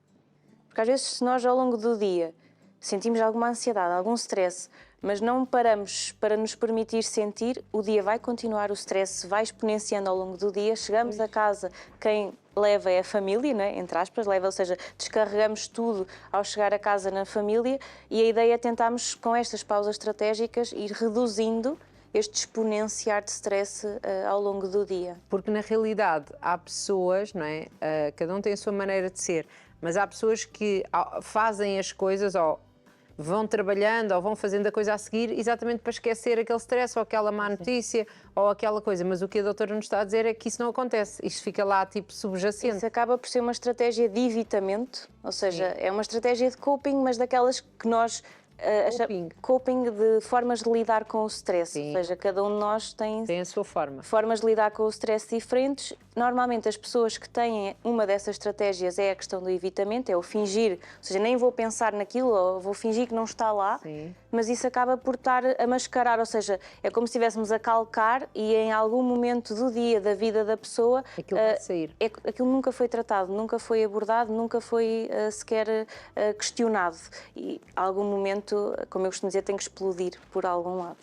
S3: Porque às vezes, se nós ao longo do dia sentimos alguma ansiedade, algum stress, mas não paramos para nos permitir sentir, o dia vai continuar, o stress vai exponenciando ao longo do dia, chegamos a casa, quem leva é a família, né? Entre aspas, leva, ou seja, descarregamos tudo ao chegar a casa na família, e a ideia é tentarmos, com estas pausas estratégicas, ir reduzindo este exponenciar de stress ao longo do dia.
S2: Porque na realidade há pessoas, não é? Cada um tem a sua maneira de ser, mas há pessoas que fazem as coisas ou vão trabalhando ou vão fazendo a coisa a seguir exatamente para esquecer aquele stress ou aquela má notícia ou aquela coisa. Mas o que a doutora nos está a dizer é que isso não acontece. Isto fica lá tipo subjacente.
S3: Isso acaba por ser uma estratégia de evitamento, ou seja, é uma estratégia de coping, mas daquelas que nós coping de formas de lidar com o stress.
S2: Sim.
S3: Ou seja, cada um de nós tem
S2: a sua forma.
S3: formas de lidar com o stress diferentes. Normalmente as pessoas que têm uma dessas estratégias é a questão do evitamento, é o fingir, ou seja, nem vou pensar naquilo, ou vou fingir que não está lá,
S2: Sim.
S3: mas isso acaba por estar a mascarar, ou seja, é como se estivéssemos a calcar e em algum momento do dia, da vida da pessoa,
S2: Aquilo vai sair.
S3: aquilo nunca foi tratado, nunca foi abordado, nunca foi sequer questionado. E a algum momento, como eu costumo dizer, tem que explodir por algum lado.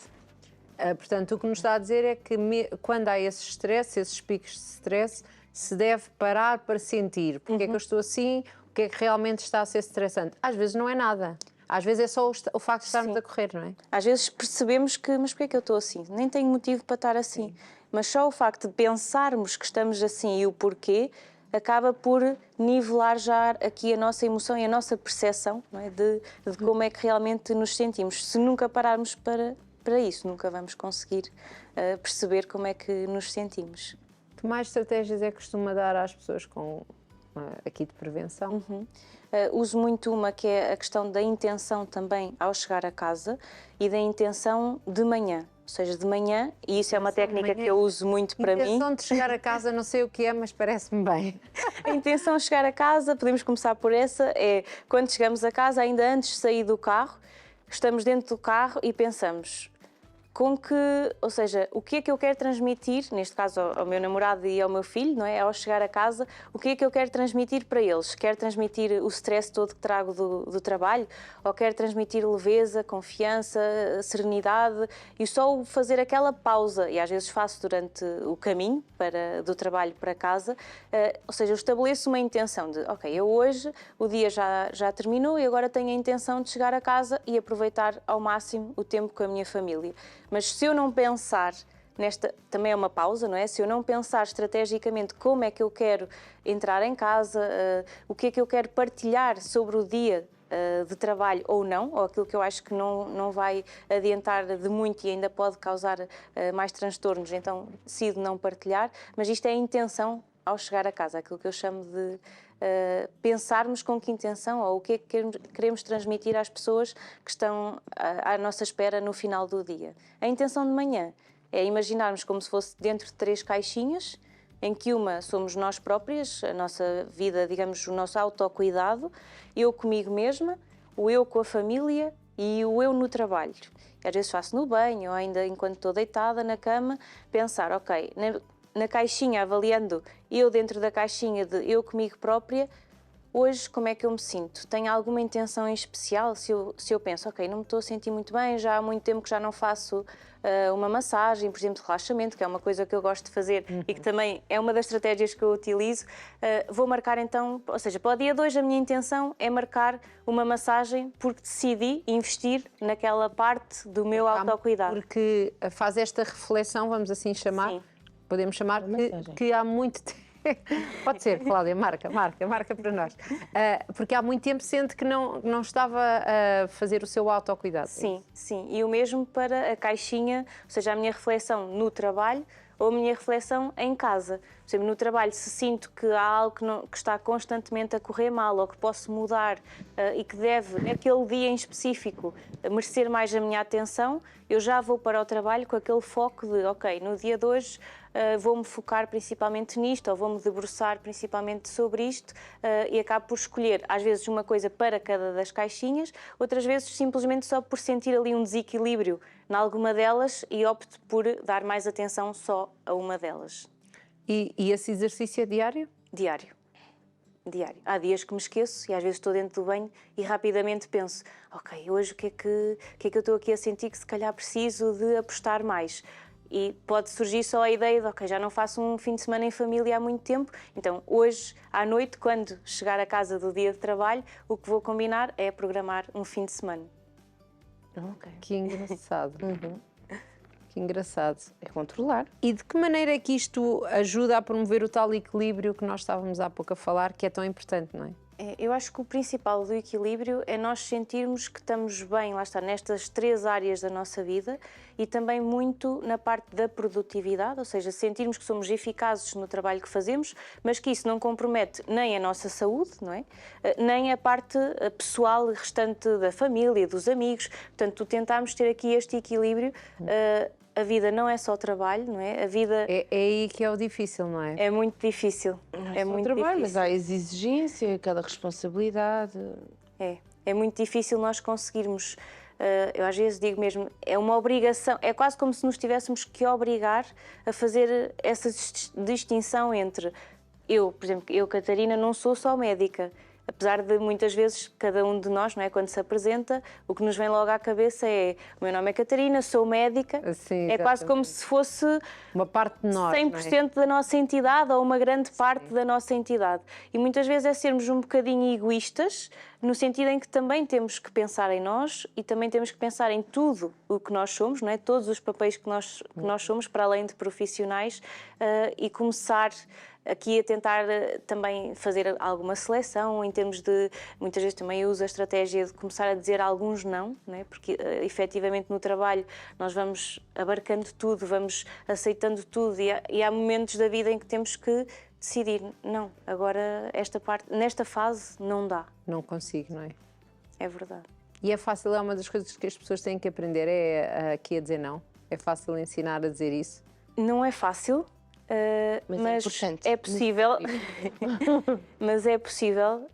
S2: Portanto, o que nos está a dizer é que quando há esse stress, esses picos de stress, se deve parar para sentir porque é que eu estou assim, o que é que realmente está a ser estressante. Às vezes não é nada. Às vezes é só o facto de estarmos a correr, não é?
S3: Às vezes percebemos que, mas porquê é que eu estou assim? Nem tenho motivo para estar assim. Mas só o facto de pensarmos que estamos assim e o porquê acaba por nivelar já aqui a nossa emoção e a nossa percepção, não é? de como é que realmente nos sentimos. Se nunca pararmos para isso, nunca vamos conseguir perceber como é que nos sentimos.
S2: Que mais estratégias é que costuma dar às pessoas aqui de prevenção?
S3: Uso muito uma que é a questão da intenção também ao chegar a casa e da intenção de manhã. Ou seja, de manhã, e isso é uma técnica que eu uso muito para mim.
S2: A intenção de chegar a casa, não sei o que é, mas parece-me bem.
S3: A intenção de chegar a casa, podemos começar por essa, é quando chegamos a casa, ainda antes de sair do carro, estamos dentro do carro e pensamos com que, ou seja, o que é que eu quero transmitir, neste caso ao meu namorado e ao meu filho, não é? Ao chegar a casa, o que é que eu quero transmitir para eles? Quero transmitir o stress todo que trago do trabalho? Ou quero transmitir leveza, confiança, serenidade? E só fazer aquela pausa, e às vezes faço durante o caminho do trabalho para casa, ou seja, eu estabeleço uma intenção de, ok, eu hoje, o dia já terminou e agora tenho a intenção de chegar a casa e aproveitar ao máximo o tempo com a minha família. Mas se eu não pensar nesta, também é uma pausa, não é? Se eu não pensar estrategicamente como é que eu quero entrar em casa, o que é que eu quero partilhar sobre o dia de trabalho ou não, ou aquilo que eu acho que não vai adiantar de muito e ainda pode causar mais transtornos, então decido não partilhar, mas isto é a intenção ao chegar a casa, aquilo que eu chamo de pensarmos com que intenção ou o que é que queremos transmitir às pessoas que estão à nossa espera no final do dia. A intenção de manhã é imaginarmos como se fosse dentro de 3 caixinhas, em que uma somos nós próprias, a nossa vida, digamos, o nosso autocuidado, eu comigo mesma, o eu com a família e o eu no trabalho. E às vezes faço no banho ou ainda enquanto estou deitada na cama, pensar, ok, na caixinha, avaliando eu dentro da caixinha de eu comigo própria, hoje como é que eu me sinto? Tenho alguma intenção em especial? Se eu penso, ok, não me estou a sentir muito bem, já há muito tempo que já não faço uma massagem, por exemplo, de relaxamento, que é uma coisa que eu gosto de fazer e que também é uma das estratégias que eu utilizo, vou marcar então, ou seja, para o dia 2 a minha intenção é marcar uma massagem porque decidi investir naquela parte do meu autocuidado.
S2: Porque faz esta reflexão, vamos assim chamar,
S3: Sim.
S2: podemos chamar, que há muito tempo. Pode ser, Cláudia, marca para nós. Porque há muito tempo sente que não estava a fazer o seu autocuidado.
S3: Sim, sim. E o mesmo para a caixinha, ou seja, a minha reflexão no trabalho ou a minha reflexão em casa. Por exemplo, no trabalho, se sinto que há algo que está constantemente a correr mal ou que posso mudar e que deve, naquele dia em específico, merecer mais a minha atenção, eu já vou para o trabalho com aquele foco de, ok, no dia de hoje vou-me focar principalmente nisto ou vou-me debruçar principalmente sobre isto e acabo por escolher, às vezes, uma coisa para cada das caixinhas, outras vezes simplesmente só por sentir ali um desequilíbrio em alguma delas e opto por dar mais atenção só a uma delas.
S2: E esse exercício é diário?
S3: Diário. Há dias que me esqueço e às vezes estou dentro do banho e rapidamente penso, ok, hoje o que é que eu estou aqui a sentir que se calhar preciso de apostar mais? E pode surgir só a ideia de, ok, já não faço um fim de semana em família há muito tempo, então hoje, à noite, quando chegar a casa do dia de trabalho, o que vou combinar é programar um fim de semana.
S1: Ok.
S2: Que engraçado. Que engraçado.
S1: É controlar.
S2: E de que maneira é que isto ajuda a promover o tal equilíbrio que nós estávamos há pouco a falar, que é tão importante, não é?
S3: Eu acho que o principal do equilíbrio é nós sentirmos que estamos bem, lá está, nestas 3 áreas da nossa vida e também muito na parte da produtividade, ou seja, sentirmos que somos eficazes no trabalho que fazemos, mas que isso não compromete nem a nossa saúde, não é? Nem a parte pessoal restante da família, dos amigos. Portanto, tentarmos ter aqui este equilíbrio. A vida não é só trabalho, não é? A vida
S2: É aí que é o difícil, não é?
S3: é muito difícil.
S1: É muito trabalho, mas há a exigência, cada responsabilidade.
S3: É muito difícil nós conseguirmos, eu às vezes digo mesmo, é uma obrigação, é quase como se nos tivéssemos que obrigar a fazer essa distinção entre por exemplo, eu, Catarina, não sou só médica. Apesar de muitas vezes cada um de nós, não é, quando se apresenta, o que nos vem logo à cabeça é: o meu nome é Catarina, sou médica.
S2: Sim,
S3: é quase como se fosse
S2: uma parte de nós,
S3: 100% da nossa entidade ou uma grande parte da nossa entidade. E muitas vezes é sermos um bocadinho egoístas, no sentido em que também temos que pensar em nós e também temos que pensar em tudo o que nós somos, não é? Todos os papéis que nós somos, para além de profissionais, e começar aqui a tentar também fazer alguma seleção em termos de, muitas vezes também uso a estratégia de começar a dizer alguns não, né? Porque efetivamente no trabalho nós vamos abarcando tudo, vamos aceitando tudo e há momentos da vida em que temos que decidir, não, agora esta parte, nesta fase não dá.
S2: Não consigo, não é?
S3: É verdade.
S2: E é fácil, é uma das coisas que as pessoas têm que aprender, é aqui a dizer não. É fácil ensinar a dizer isso.
S3: Não é fácil, mas é possível. Mas é possível,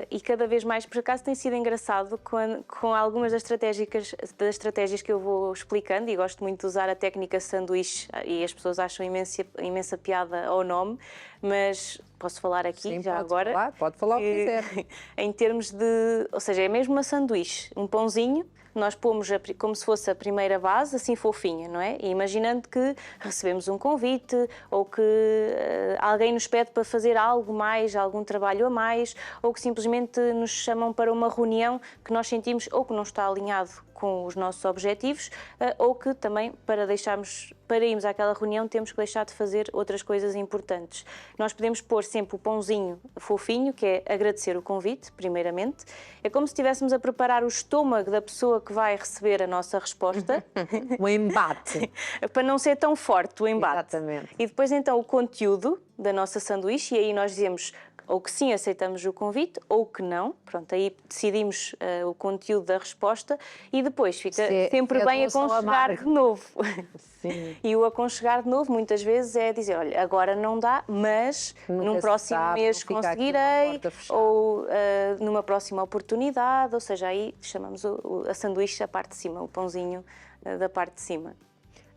S3: e cada vez mais, por acaso tem sido engraçado com algumas das estratégias que eu vou explicando, e gosto muito de usar a técnica sanduíche, e as pessoas acham imensa piada ao nome, mas posso falar aqui.
S2: Sim,
S3: já agora.
S2: Pode falar o que quiser.
S3: Em termos de, ou seja, é mesmo uma sanduíche, um pãozinho. Nós pomos como se fosse a primeira base, assim fofinha, não é? E imaginando que recebemos um convite ou que alguém nos pede para fazer algo mais, algum trabalho a mais, ou que simplesmente nos chamam para uma reunião que nós sentimos ou que não está alinhado com os nossos objetivos, ou que também para irmos àquela reunião temos que deixar de fazer outras coisas importantes. Nós podemos pôr sempre o pãozinho fofinho, que é agradecer o convite, primeiramente. É como se estivéssemos a preparar o estômago da pessoa que vai receber a nossa resposta.
S2: O embate.
S3: Para não ser tão forte o embate.
S2: Exatamente.
S3: E depois então o conteúdo da nossa sanduíche, e aí nós dizemos ou que sim, aceitamos o convite, ou que não. Pronto, aí decidimos o conteúdo da resposta e depois fica sempre bem aconchegar de novo.
S1: Sim.
S3: E o aconchegar de novo muitas vezes é dizer, olha, agora não dá, mas num próximo mês conseguirei, ou numa próxima oportunidade, ou seja, aí chamamos a sanduíche a parte de cima, o pãozinho da parte de cima.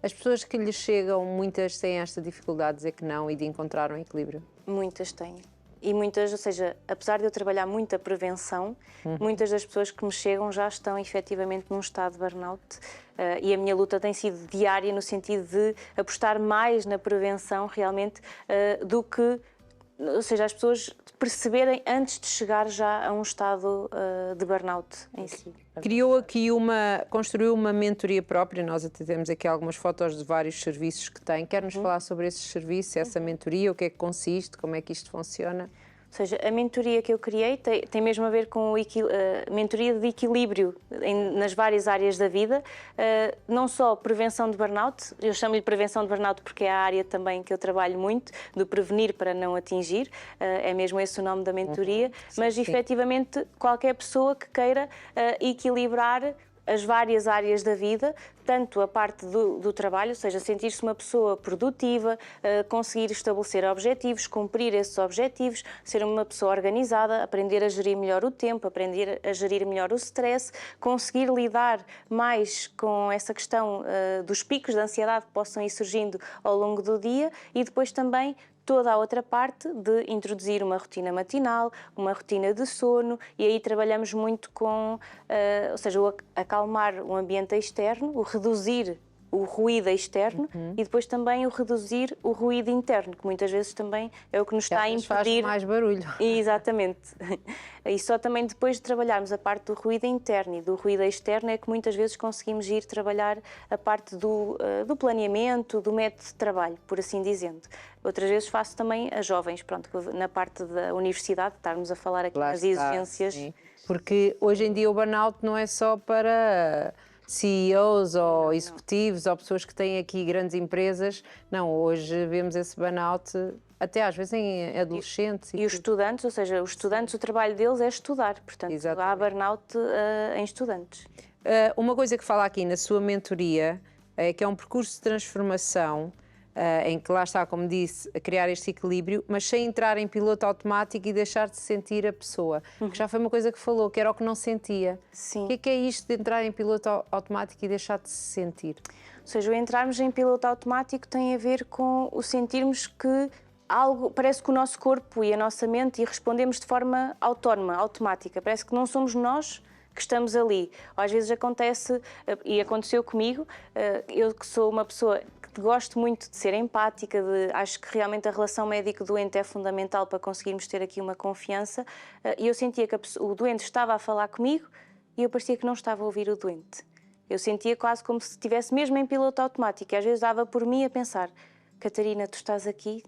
S2: As pessoas que lhes chegam, muitas têm esta dificuldade de dizer que não e de encontrar um equilíbrio?
S3: Muitas têm. E muitas, ou seja, apesar de eu trabalhar muito a prevenção, muitas das pessoas que me chegam já estão efetivamente num estado de burnout, e a minha luta tem sido diária no sentido de apostar mais na prevenção realmente do que, ou seja, as pessoas perceberem antes de chegar já a um estado de burnout em si.
S2: Construiu uma mentoria própria, nós até temos aqui algumas fotos de vários serviços que tem. Quer-nos falar sobre esses serviços, essa mentoria, o que é que consiste, como é que isto funciona?
S3: Ou seja, a mentoria que eu criei tem mesmo a ver com a mentoria de equilíbrio nas várias áreas da vida, não só prevenção de burnout, eu chamo-lhe prevenção de burnout porque é a área também que eu trabalho muito, de prevenir para não atingir, é mesmo esse o nome da mentoria, mas efetivamente qualquer pessoa que queira equilibrar as várias áreas da vida, tanto a parte do trabalho, ou seja, sentir-se uma pessoa produtiva, conseguir estabelecer objetivos, cumprir esses objetivos, ser uma pessoa organizada, aprender a gerir melhor o tempo, aprender a gerir melhor o stress, conseguir lidar mais com essa questão dos picos de ansiedade que possam ir surgindo ao longo do dia e depois também toda a outra parte de introduzir uma rotina matinal, uma rotina de sono, e aí trabalhamos muito com, ou seja, o acalmar o ambiente externo, o reduzir o ruído externo e depois também o reduzir o ruído interno, que muitas vezes também é o que nos está a impedir.
S2: Faz mais barulho.
S3: Exatamente. E só também depois de trabalharmos a parte do ruído interno e do ruído externo é que muitas vezes conseguimos ir trabalhar a parte do planeamento, do método de trabalho, por assim dizendo. Outras vezes faço também a jovens, pronto, na parte da universidade, estarmos a falar aqui nas exigências.
S2: Sim. Porque hoje em dia o burnout não é só para CEOs ou executivos ou pessoas que têm aqui grandes empresas. Não, hoje vemos esse burnout até às vezes em adolescentes.
S3: E os estudantes, ou seja, os estudantes, o trabalho deles é estudar, portanto há burnout em estudantes.
S2: Uma coisa que fala aqui na sua mentoria é que é um percurso de transformação em que lá está, como disse, a criar este equilíbrio, mas sem entrar em piloto automático e deixar de sentir a pessoa. Que já foi uma coisa que falou, que era o que não sentia.
S3: Sim.
S2: O que é isto de entrar em piloto automático e deixar de se sentir?
S3: Ou seja, o entrarmos em piloto automático tem a ver com o sentirmos que algo, parece que o nosso corpo e a nossa mente e respondemos de forma autónoma, automática. Parece que não somos nós que estamos ali. Ou às vezes acontece, e aconteceu comigo, eu que sou uma pessoa que gosto muito de ser empática, acho que realmente a relação médico-doente é fundamental para conseguirmos ter aqui uma confiança, e eu sentia que o doente estava a falar comigo e eu parecia que não estava a ouvir o doente. Eu sentia quase como se estivesse mesmo em piloto automático, e às vezes dava por mim a pensar: Catarina, tu estás aqui,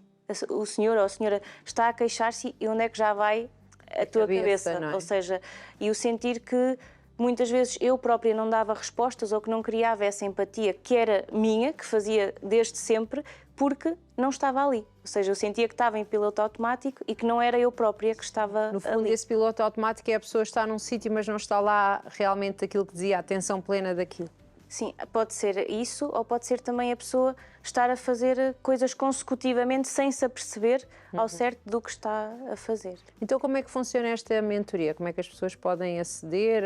S3: o senhor ou a senhora está a queixar-se e onde é que já vai a tua cabeça?
S2: Não é?
S3: Ou seja, e o sentir que muitas vezes eu própria não dava respostas ou que não criava essa empatia que era minha, que fazia desde sempre, porque não estava ali. Ou seja, eu sentia que estava em piloto automático e que não era eu própria que estava ali.
S2: No fundo, esse piloto automático é a pessoa estar num sítio, mas não está lá realmente aquilo que dizia, a atenção plena daquilo.
S3: Sim, pode ser isso, ou pode ser também a pessoa estar a fazer coisas consecutivamente sem se aperceber ao certo do que está a fazer.
S2: Então, como é que funciona esta mentoria? Como é que as pessoas podem aceder?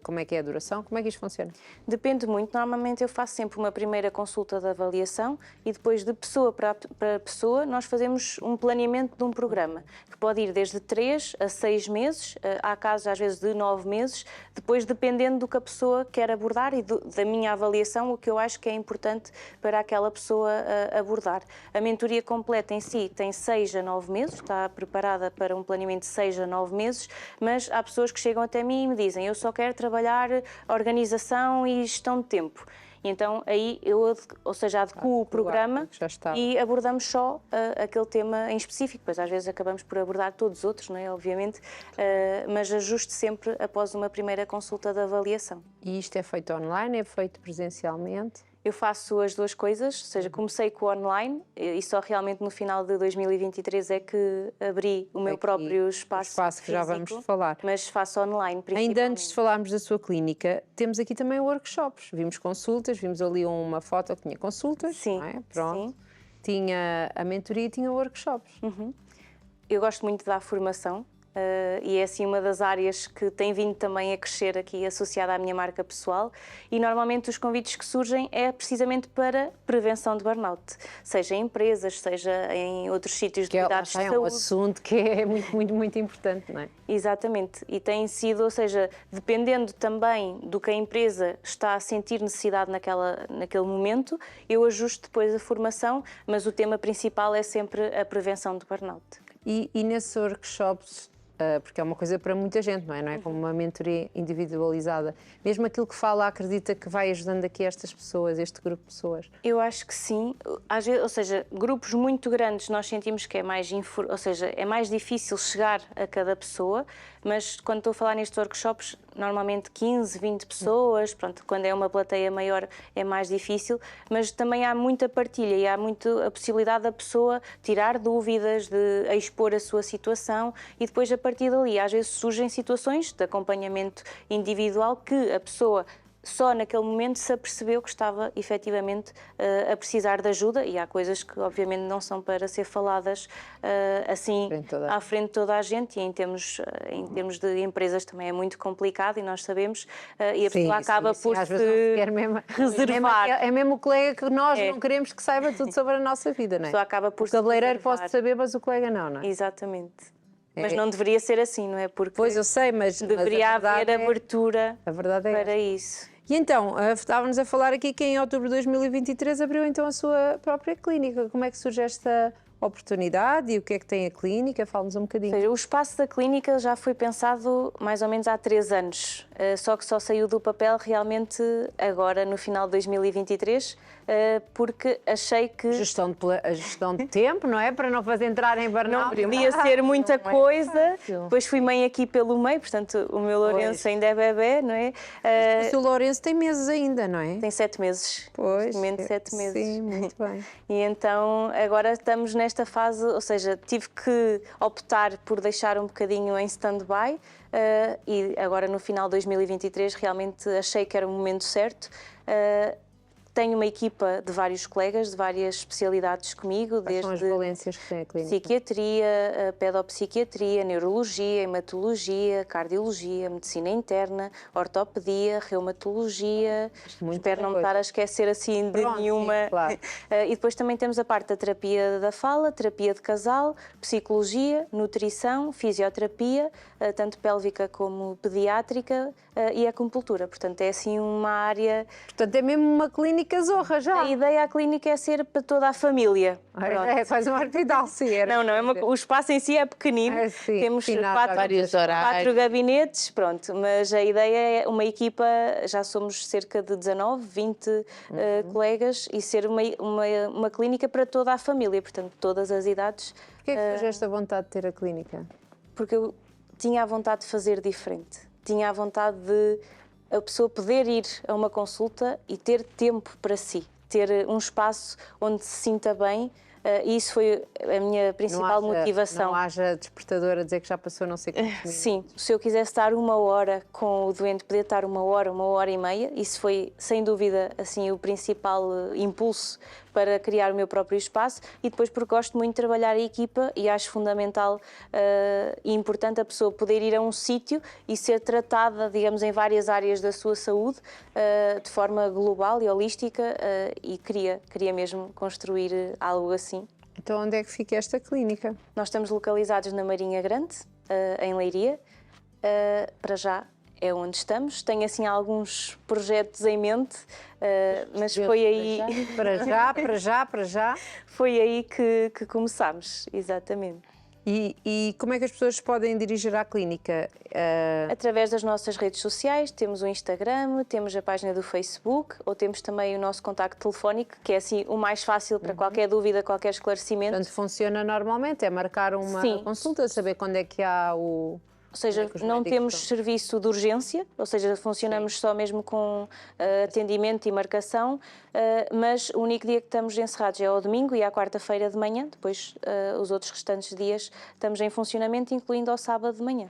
S2: Como é que é a duração? Como é que isto funciona?
S3: Depende muito. Normalmente eu faço sempre uma primeira consulta de avaliação e depois, de pessoa para pessoa, nós fazemos um planeamento de um programa, que pode ir desde 3 a 6 meses, há casos às vezes de 9 meses, depois dependendo do que a pessoa quer abordar e da minha avaliação, o que eu acho que é importante para aquela pessoa abordar. A mentoria completa em si tem 6 a 9 meses, está preparada para um planeamento de 6 a 9 meses, mas há pessoas que chegam até mim e me dizem: eu só quero trabalhar organização e gestão de tempo. E então aí eu, ou seja, adequo o programa e abordamos só aquele tema em específico. Pois às vezes acabamos por abordar todos os outros, não é? Obviamente, mas ajuste sempre após uma primeira consulta de avaliação.
S2: E isto é feito online, é feito presencialmente?
S3: Eu faço as duas coisas, ou seja, comecei com o online e só realmente no final de 2023 é que abri o meu próprio espaço
S2: que
S3: físico,
S2: já vamos falar.
S3: Mas faço online principalmente.
S2: Ainda antes de falarmos da sua clínica, temos aqui também workshops. Vimos consultas, vimos ali uma foto que tinha consultas.
S3: Sim,
S2: não é? Pronto.
S3: sim.
S2: Tinha a mentoria e tinha workshops.
S3: Eu gosto muito da formação. E é assim uma das áreas que tem vindo também a crescer aqui associada à minha marca pessoal, e normalmente os convites que surgem é precisamente para prevenção de burnout, seja em empresas, seja em outros sítios de cuidados de saúde.
S2: É um assunto que é muito, muito, muito importante, não é?
S3: Exatamente, e tem sido, ou seja, dependendo também do que a empresa está a sentir necessidade naquele momento, eu ajusto depois a formação, mas o tema principal é sempre a prevenção de burnout.
S2: E nesses workshops, porque é uma coisa para muita gente, não é? Como uma mentoria individualizada. Mesmo aquilo que fala, acredita que vai ajudando aqui estas pessoas, este grupo de pessoas?
S3: Eu acho que sim. Às vezes, ou seja, grupos muito grandes nós sentimos que é mais difícil chegar a cada pessoa, mas quando estou a falar nestes workshops, normalmente 15, 20 pessoas, pronto, quando é uma plateia maior é mais difícil, mas também há muita partilha e há muito a possibilidade da pessoa tirar dúvidas, de expor a sua situação, e depois a partir dali às vezes surgem situações de acompanhamento individual que a pessoa só naquele momento se apercebeu que estava efetivamente a precisar de ajuda, e há coisas que obviamente não são para ser faladas assim à frente de toda a gente, e em termos de empresas também é muito complicado e nós sabemos, e a pessoa acaba por se reservar.
S2: É mesmo o colega que nós não queremos que saiba tudo sobre a nossa vida, não é?
S3: A pessoa acaba por
S2: o cabeleireiro pode saber, mas o colega não é?
S3: Exatamente. Mas não deveria ser assim, não é? Porque
S2: pois eu sei, mas
S3: deveria haver abertura
S2: para
S3: isso.
S2: E então, estávamos a falar aqui que em outubro de 2023 abriu então a sua própria clínica. Como é que surge esta oportunidade e o que é que tem a clínica? Fala-nos um bocadinho.
S3: Ou seja, o espaço da clínica já foi pensado mais ou menos há 3 anos, só que só saiu do papel realmente agora, no final de 2023, porque achei que...
S2: A gestão de tempo, não é? Para não fazer entrar em burnout.
S3: Não podia ser muita coisa,
S1: fácil.
S3: depois fui mãe aqui pelo meio, portanto o meu Lourenço ainda é bebê, não é?
S2: O seu Lourenço tem meses ainda, não é?
S3: Tem 7 meses,
S2: Pois.
S3: neste momento 7 meses.
S2: Sim, muito bem.
S3: E então agora estamos nesta fase, ou seja, tive que optar por deixar um bocadinho em stand-by e agora no final de 2023 realmente achei que era o momento certo. Tenho uma equipa de vários colegas de várias especialidades comigo,
S2: Quais são as
S3: desde
S2: valências que tem a clínica?
S3: psiquiatria, pedopsiquiatria, neurologia, hematologia, cardiologia, medicina interna, ortopedia, reumatologia. Espero não me estar a esquecer assim de
S2: Pronto,
S3: nenhuma.
S2: sim, claro.
S3: E depois também temos a parte da terapia da fala, terapia de casal, psicologia, nutrição, fisioterapia, tanto pélvica como pediátrica, e acupuntura. Portanto, é assim uma área.
S2: Portanto, é mesmo uma clínica zorra já.
S3: A ideia da clínica é ser para toda a família.
S2: É quase um hospital, sim.
S3: Não, o espaço em si é pequenino.
S2: Sim,
S3: Temos
S2: finado,
S1: vários horários.
S3: 4 gabinetes, pronto, mas a ideia é uma equipa, já somos cerca de 19, 20 colegas, e ser uma clínica para toda a família, portanto, todas as idades.
S2: Porquê é que surge esta vontade de ter a clínica?
S3: Porque eu tinha a vontade de fazer diferente, tinha a vontade de a pessoa poder ir a uma consulta e ter tempo para si, ter um espaço onde se sinta bem, e isso foi a minha principal motivação.
S2: Não haja despertador a dizer que já passou não sei quantos minutos.
S3: Sim, se eu quisesse estar 1 hora com o doente, poder estar 1 hora e meia, isso foi, sem dúvida, assim, o principal impulso para criar o meu próprio espaço, e depois porque gosto muito de trabalhar a equipa e acho fundamental e importante a pessoa poder ir a um sítio e ser tratada, digamos, em várias áreas da sua saúde, de forma global e holística, e queria mesmo construir algo assim.
S2: Então, onde é que fica esta clínica?
S3: Nós estamos localizados na Marinha Grande, em Leiria. Para já é onde estamos. Tenho assim alguns projetos em mente, mas foi aí...
S2: Para já.
S3: Foi aí que começámos, exatamente.
S2: E como é que as pessoas podem dirigir à clínica?
S3: Através das nossas redes sociais, temos o Instagram, temos a página do Facebook, ou temos também o nosso contacto telefónico, que é assim o mais fácil para qualquer dúvida, qualquer esclarecimento.
S2: Portanto, funciona normalmente, é marcar uma consulta, saber quando é que há o...
S3: Ou seja, não temos serviço de urgência, ou seja, funcionamos só mesmo com atendimento e marcação, mas o único dia que estamos encerrados é ao domingo e à quarta-feira de manhã, depois os outros restantes dias estamos em funcionamento, incluindo ao sábado de manhã.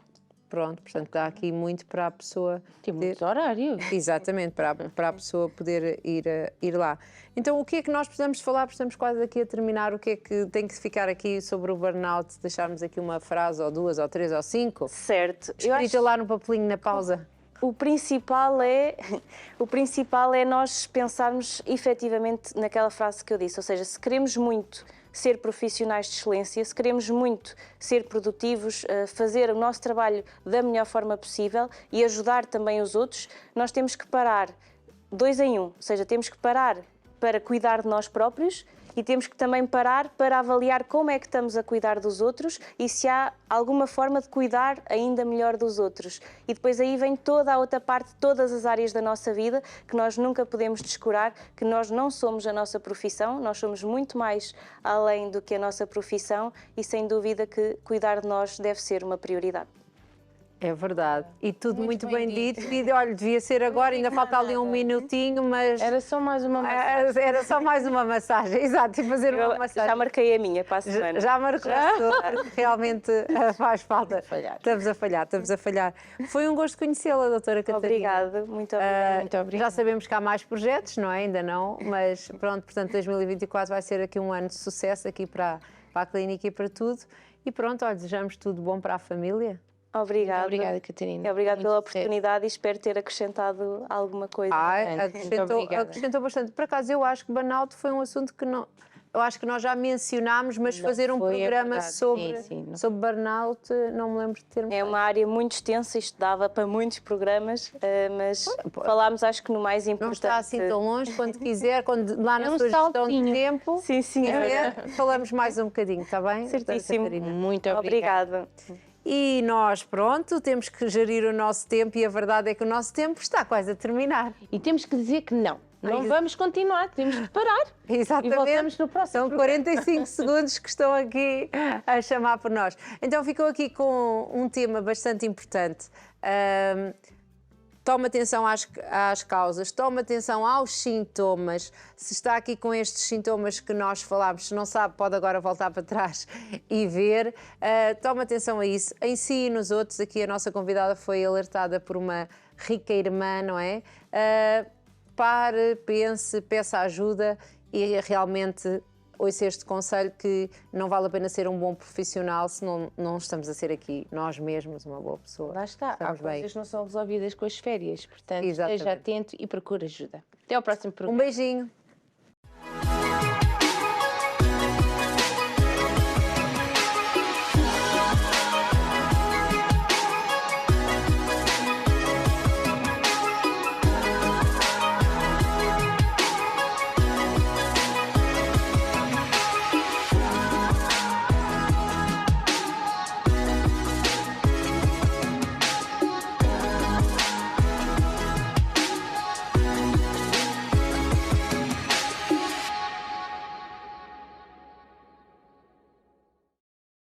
S2: Pronto, portanto, dá aqui muito para a pessoa...
S1: Tem muitos horários.
S2: Exatamente, para a pessoa poder ir lá. Então, o que é que nós precisamos falar? Porque estamos quase aqui a terminar. O que é que tem que ficar aqui sobre o burnout? Deixarmos aqui uma frase, ou 2, ou 3, ou 5?
S3: Certo.
S2: Escrita lá no papelinho na pausa.
S3: O principal é nós pensarmos efetivamente naquela frase que eu disse, ou seja, se queremos muito ser profissionais de excelência, se queremos muito ser produtivos, fazer o nosso trabalho da melhor forma possível e ajudar também os outros, nós temos que parar 2 em 1, ou seja, temos que parar para cuidar de nós próprios e temos que também parar para avaliar como é que estamos a cuidar dos outros e se há alguma forma de cuidar ainda melhor dos outros. E depois aí vem toda a outra parte, todas as áreas da nossa vida que nós nunca podemos descurar, que nós não somos a nossa profissão, nós somos muito mais além do que a nossa profissão e sem dúvida que cuidar de nós deve ser uma prioridade.
S2: É verdade. E tudo muito bem dito. E, olha, devia ser agora, ainda falta ali um minutinho, mas...
S1: Era só mais uma massagem.
S2: Era só mais uma massagem, exato, e fazer uma massagem.
S3: Já marquei a minha para a semana.
S2: Já marcou, porque realmente faz falta. Estamos a falhar. Foi um gosto conhecê-la, doutora Catarina.
S3: Obrigada, muito obrigada.
S1: Muito obrigada.
S2: Já sabemos que há mais projetos, não é? Ainda não, mas pronto, portanto 2024 vai ser aqui um ano de sucesso aqui para a clínica e para tudo. E pronto, olha, desejamos tudo bom para a família.
S3: Obrigada.
S1: Muito obrigada, Catarina.
S3: Obrigada pela
S1: Muito
S3: oportunidade e espero ter acrescentado alguma coisa.
S2: Acrescentou bastante. Por acaso, eu acho que burnout foi um assunto que eu acho que nós já mencionámos, mas
S1: Não
S2: fazer um
S1: foi, é
S2: programa
S1: verdade.
S2: sobre,
S1: Sim, não.
S2: sobre burnout, não me lembro de termos.
S3: É uma área muito extensa, isto dava para muitos programas, mas falámos acho que no mais
S2: Não
S3: importante.
S2: está assim tão longe, quando quiser, quando, lá na
S1: um
S2: sua gestão de
S1: saltinho.
S2: tempo,
S3: Sim, senhora.
S2: falamos mais um bocadinho, está bem?
S3: Certíssimo.
S2: Doutora Catarina?
S1: Muito obrigada.
S3: Obrigada.
S2: E nós, pronto, temos que gerir o nosso tempo e a verdade é que o nosso tempo está quase a terminar.
S1: E temos que dizer que não. Não vamos continuar, temos de parar.
S2: Exatamente.
S1: E voltamos no próximo
S2: São
S1: programa.
S2: 45 segundos que estão aqui a chamar por nós. Então ficou aqui com um tema bastante importante. Toma atenção às causas, toma atenção aos sintomas. Se está aqui com estes sintomas que nós falámos, se não sabe, pode agora voltar para trás e ver. Toma atenção a isso. Em si e nos outros, aqui a nossa convidada foi alertada por uma rica irmã, não é? Pare, pense, peça ajuda e realmente ouça este conselho que não vale a pena ser um bom profissional se não estamos a ser aqui nós mesmos uma boa pessoa.
S1: Lá está, há
S2: Estamos bem.
S1: coisas que não são resolvidas com as férias, portanto
S2: Exatamente.
S1: esteja atento e procure ajuda. Até ao próximo
S2: Um
S1: programa.
S2: beijinho.